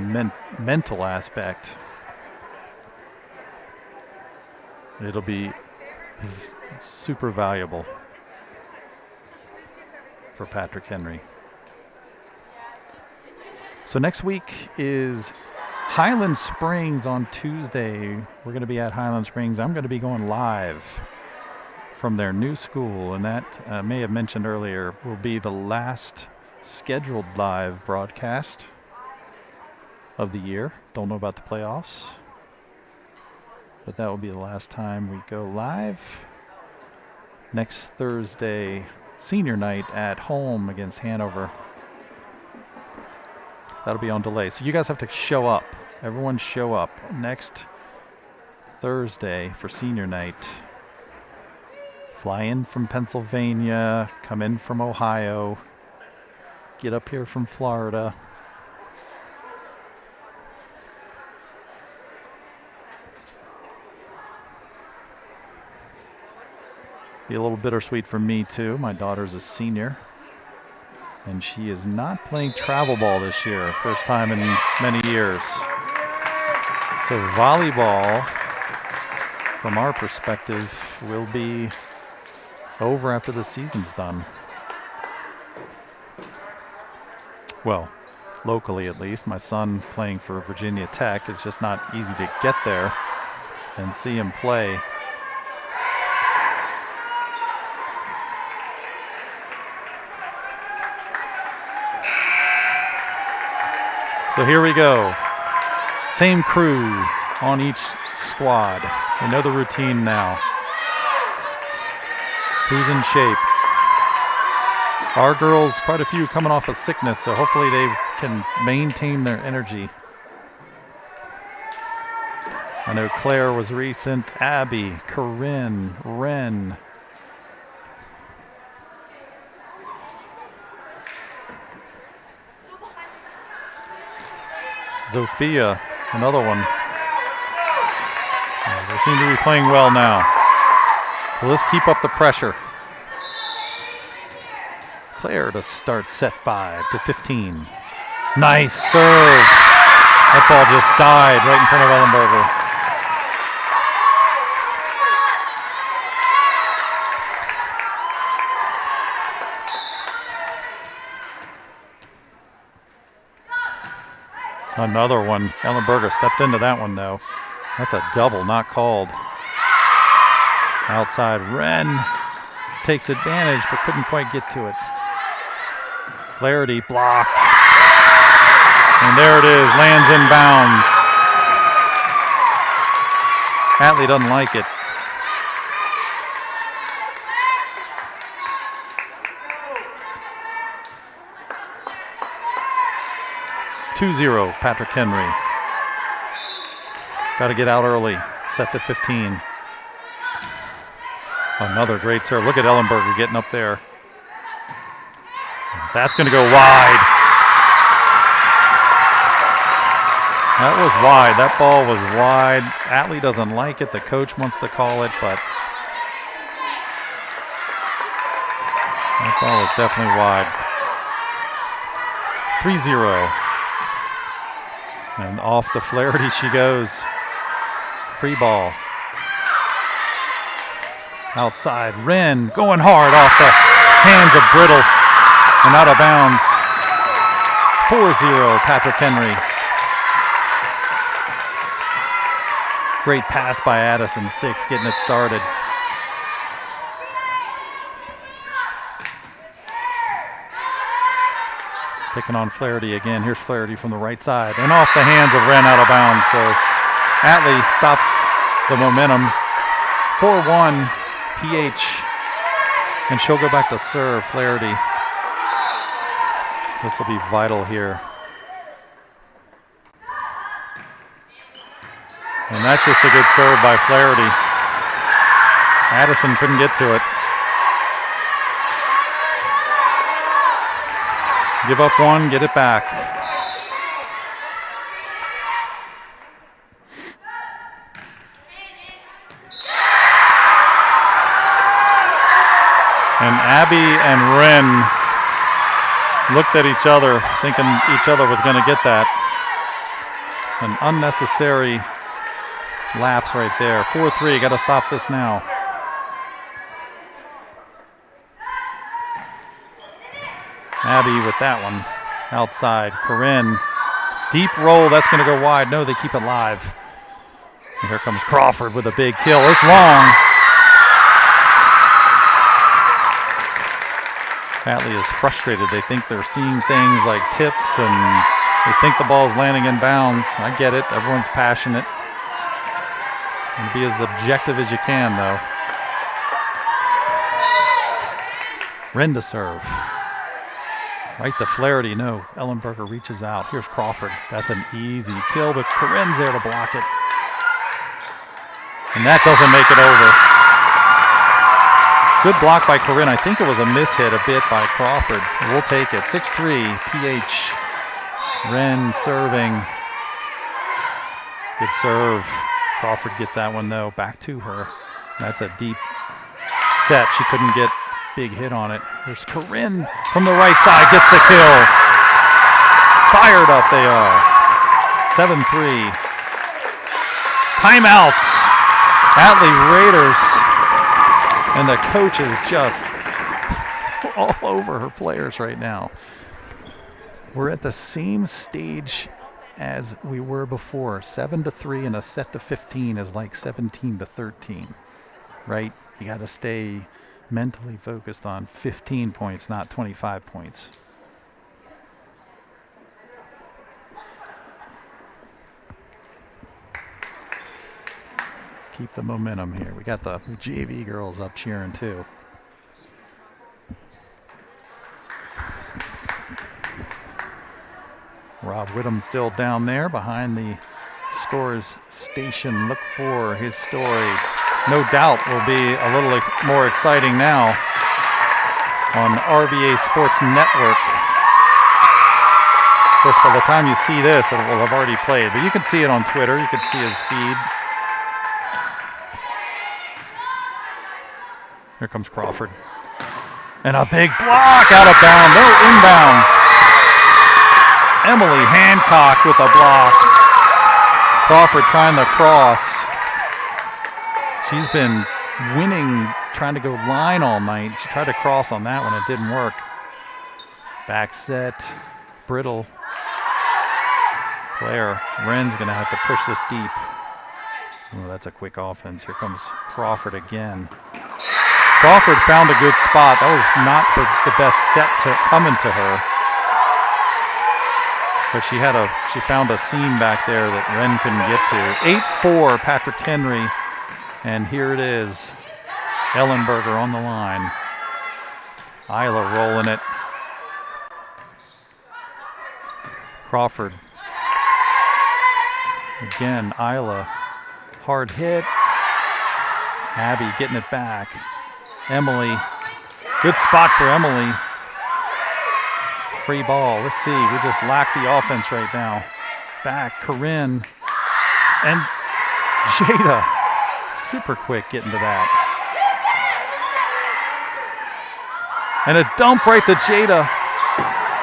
mental aspect, it'll be super valuable for Patrick Henry. So next week is Highland Springs on Tuesday. We're going to be at Highland Springs. I'm going to be going live from their new school, and that may have mentioned earlier will be the last scheduled live broadcast of the year. Don't know about the playoffs, but that will be the last time we go live. Next Thursday, senior night at home against Hanover. That'll be on delay. So you guys have to show up. Everyone show up next Thursday for senior night. Fly in from Pennsylvania, come in from Ohio, get up here from Florida. Be a little bittersweet for me too. My daughter's a senior, and she is not playing travel ball this year. First time in many years. So volleyball, from our perspective, will be over after the season's done. Well, locally at least. My son playing for Virginia Tech. It's just not easy to get there and see him play. So here we go. Same crew on each squad. We know the routine now. Who's in shape? Our girls, quite a few coming off of sickness, so hopefully they can maintain their energy. I know Claire was recent, Abby, Corinne, Wren. Zofia, another one. They seem to be playing well now. Well, let's keep up the pressure. Claire to start set 5 to 15. Nice serve. That ball just died right in front of Ellenberger. Another one. Ellenberger stepped into that one, though. That's a double, not called. Outside, Wren takes advantage, but couldn't quite get to it. Flaherty blocked. And there it is, lands in bounds. Atlee doesn't like it. (2-0) Patrick Henry. Got to get out early. Set to 15. Another great serve. Look at Ellenberger getting up there. That's going to go wide. That was wide. That ball was wide. Atlee doesn't like it. The coach wants to call it, but that ball was definitely wide. 3-0. And off to Flaherty she goes. Free ball. Outside, Wren going hard off the hands of Brittle and out of bounds. 4-0 Patrick Henry. Great pass by Addison, 6, getting it started. Picking on Flaherty again. Here's Flaherty from the right side and off the hands of Wren, out of bounds. So Atlee stops the momentum. 4-1 PH. And she'll go back to serve, Flaherty. This will be vital here. And that's just a good serve by Flaherty. Addison couldn't get to it. Give up one, get it back. And Abby and Wren looked at each other, thinking each other was going to get that. An unnecessary lapse right there. 4-3, got to stop this now. Abby with that one. Outside, Corinne. Deep roll, that's going to go wide. No, they keep it live. And here comes Crawford with a big kill. It's long. Atlee is frustrated. They think they're seeing things like tips and they think the ball's landing in bounds. I get it. Everyone's passionate. And be as objective as you can, though. Wren to serve. Right to Flaherty. No, Ellenberger reaches out. Here's Crawford. That's an easy kill, but Corinne's there to block it. And that doesn't make it over. Good block by Corinne. I think it was a mishit a bit by Crawford. We'll take it. 6-3, PH. Wren serving. Good serve. Crawford gets that one, though. Back to her. That's a deep set. She couldn't get big hit on it. There's Corinne from the right side. Gets the kill. Fired up they are. 7-3. Timeout. Atlee Raiders. And the coach is just all over her players right now. We're at the same stage as we were before. 7-3 and a set to 15 is like 17-13, right? You got to stay mentally focused on 15 points, not 25 points. Let's keep the momentum here. We got the JV girls up cheering too. Rob Whittam still down there behind the scores station. Look for his story. No doubt will be a little more exciting now on RVA Sports Network. Of course, by the time you see this, it will have already played. But you can see it on Twitter. You can see his feed. Here comes Crawford. And a big block out of bounds. No, inbounds. Emily Hancock with a block. Crawford trying to cross. She's been winning, trying to go line all night. She tried to cross on that one. It didn't work. Back set. Brittle. Claire, Wren's going to have to push this deep. Oh, that's a quick offense. Here comes Crawford again. Crawford found a good spot. That was not the best set coming to her. But she found a seam back there that Wren couldn't get to. 8-4, Patrick Henry. And here it is. Ellenberger on the line. Isla rolling it. Crawford. Again, Isla. Hard hit. Abby getting it back. Emily. Good spot for Emily. Free ball. Let's see. We just lack the offense right now. Back. Corinne. And Jada. Super quick getting to that. And a dump right to Jada.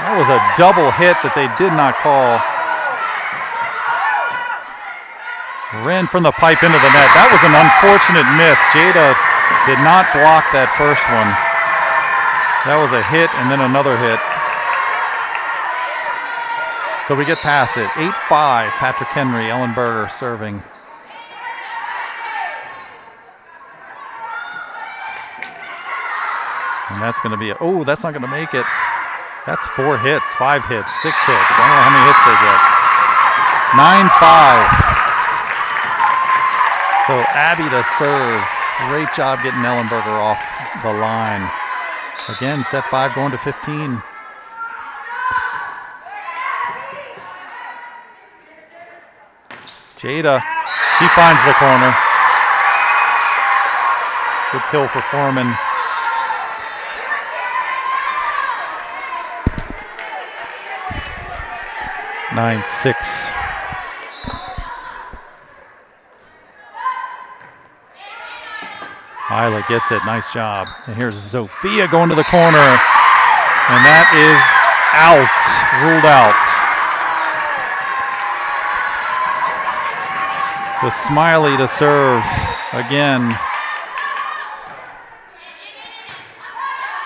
That was a double hit that they did not call. Wren from the pipe into the net. That was an unfortunate miss. Jada did not block that first one. That was a hit and then another hit. So we get past it. 8-5, Patrick Henry, Ellenberger serving. And that's going to be that's not going to make it. That's 4 hits, 5 hits, 6 hits. I don't know how many hits they get. 9-5. So Abby to serve. Great job getting Ellenberger off the line. Again, set 5 going to 15. Jada, she finds the corner. Good kill for Foreman. Nine, 6. Isla gets it. Nice job. And here's Sophia going to the corner. And that is out. Ruled out. So Smiley to serve again.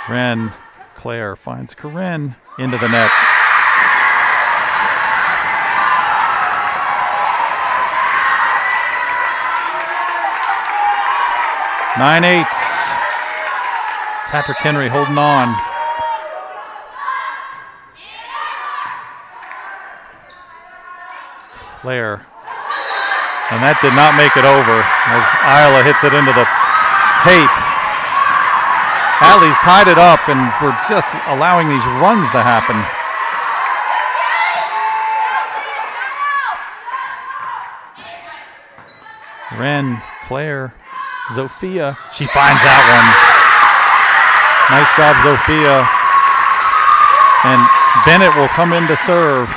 Wren. Claire finds Corinne into the net. Nine 8. Patrick Henry holding on. Claire. And that did not make it over as Isla hits it into the tape. Atlee's tied it up, and we're just allowing these runs to happen. Wren, Claire. Sophia, she finds that one. Nice job, Sophia. And Bennett will come in to serve.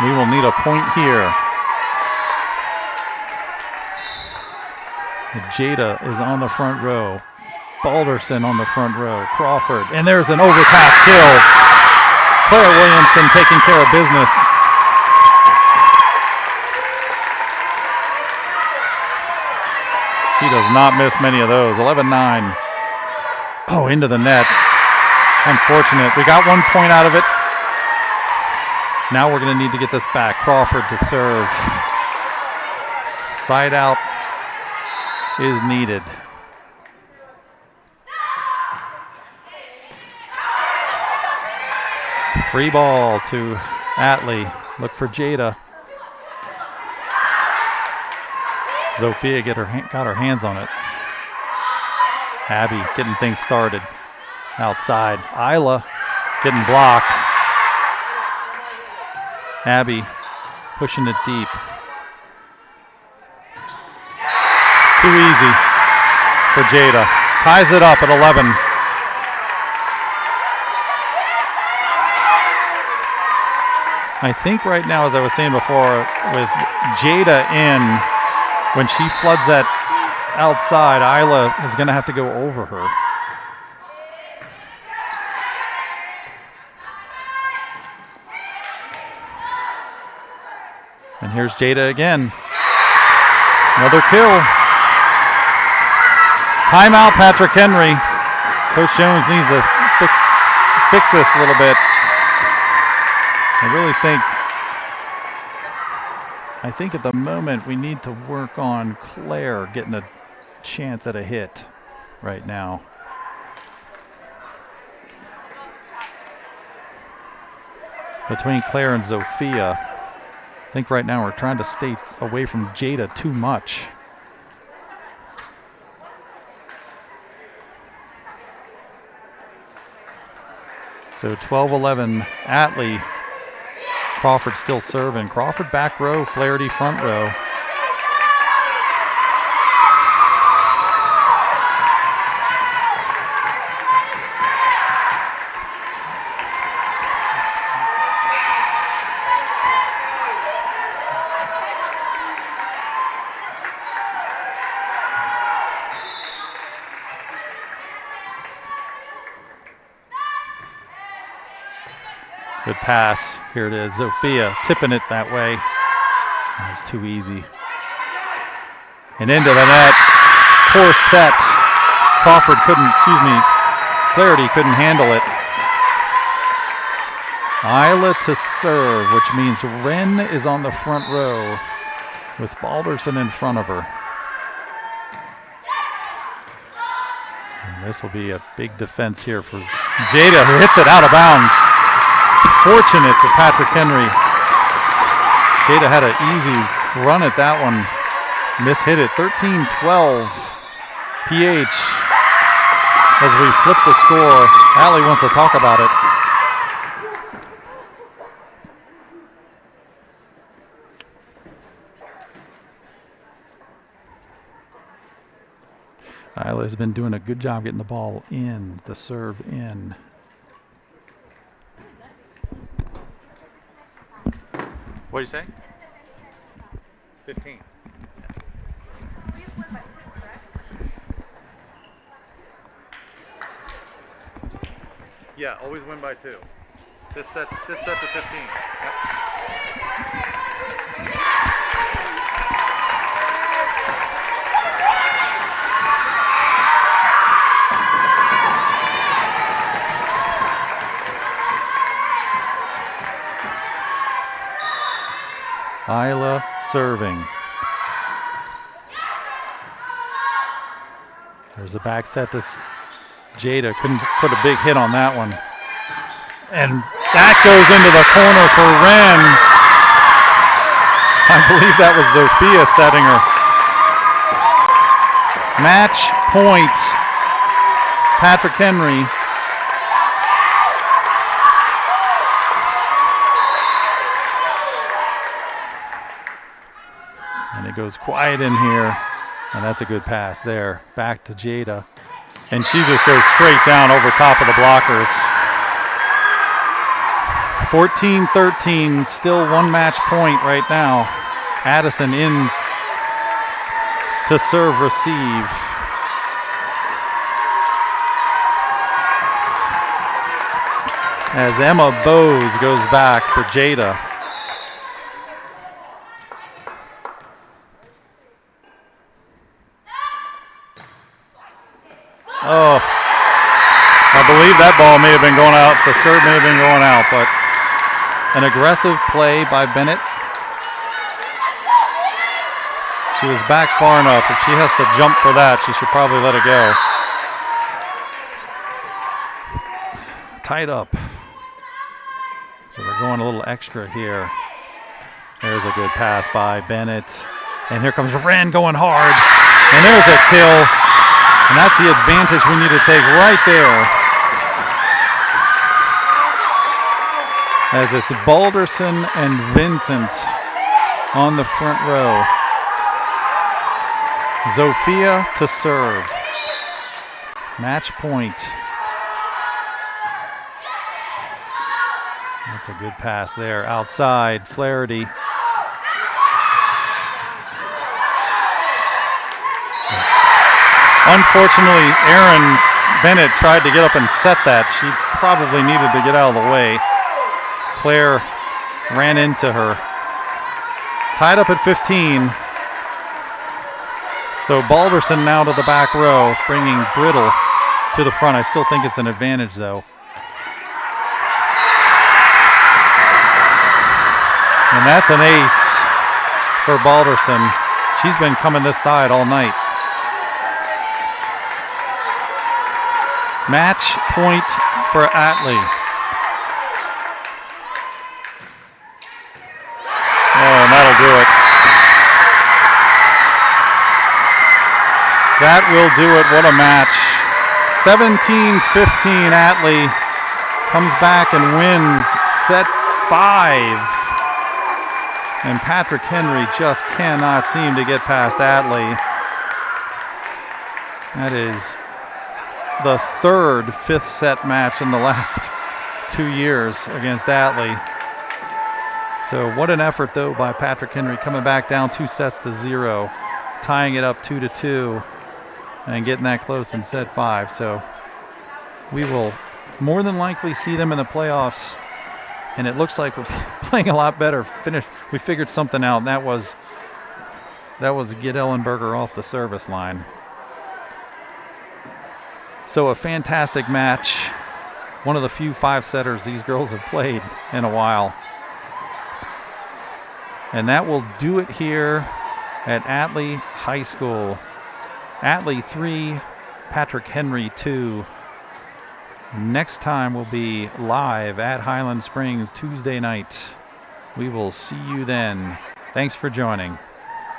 We will need a point here. Jada is on the front row. Balderson on the front row. Crawford. And there's an overpass kill. Claire Williamson taking care of business. She does not miss many of those. 11-9. Oh, into the net. Unfortunate. We got 1 point out of it. Now we're going to need to get this back. Crawford to serve. Side out is needed. Free ball to Atlee. Look for Jada. Sophia got her hands on it. Abby getting things started. Outside. Isla getting blocked. Abby pushing it deep. Too easy for Jada. Ties it up at 11. I think right now, as I was saying before, with Jada in, when she floods that outside, Isla is going to have to go over her. And here's Jada again. Another kill. Timeout, Patrick Henry. Coach Jones needs to fix this a little bit. I think at the moment we need to work on Claire getting a chance at a hit right now. Between Claire and Zofia, I think right now we're trying to stay away from Jada too much. So 12-11, Atlee. Crawford still serving. Crawford back row, Flaherty front row. Good pass. Here it is. Zofia tipping it that way. That was too easy. And into the net. Poor set. Crawford Flaherty couldn't handle it. Isla to serve, which means Wren is on the front row with Balderson in front of her. And this will be a big defense here for Jada, who hits it out of bounds. Fortunate for Patrick Henry. Jada had an easy run at that one. Mishit it. 13-12. PH. As we flip the score, Atlee wants to talk about it. Isla has been doing a good job getting the ball in, the serve in. What do you say? 15. Yeah, always win by 2. This set to 15. Yep. Isla serving. There's a back set to Jada. Couldn't put a big hit on that one. And that goes into the corner for Wren. I believe that was Zofia setting her. Match point. Patrick Henry. Goes quiet in here, and that's a good pass there. Back to Jada, and she just goes straight down over top of the blockers. 14-13, still one match point right now. Addison in to serve receive. As Emma Bowes goes back for Jada. Oh, I believe that ball may have been going out. The serve may have been going out, but an aggressive play by Bennett. She was back far enough. If she has to jump for that, she should probably let it go. Tied up. So we're going a little extra here. There's a good pass by Bennett. And here comes Wren going hard. And there's a kill. And that's the advantage we need to take right there. As it's Balderson and Vincent on the front row. Zofia to serve. Match point. That's a good pass there. Outside, Flaherty. Unfortunately, Erin Bennett tried to get up and set that. She probably needed to get out of the way. Claire ran into her. Tied up at 15. So Balderson now to the back row, bringing Brittle to the front. I still think it's an advantage, though. And that's an ace for Balderson. She's been coming this side all night. Match point for Atlee. Oh, and that'll do it. That will do it. What a match. 17-15, Atlee comes back and wins set 5. And Patrick Henry just cannot seem to get past Atlee. That is the third fifth set match in the last 2 years against Atlee. So what an effort, though, by Patrick Henry, coming back down 2-0, tying it up 2-2, and getting that close in set 5. So we will more than likely see them in the playoffs, and it looks like we're playing a lot better. We figured something out, and that was get Ellenberger off the service line. So a fantastic match. One of the few 5-setters these girls have played in a while. And that will do it here at Atlee High School. Atlee 3, Patrick Henry 2. Next time will be live at Highland Springs Tuesday night. We will see you then. Thanks for joining.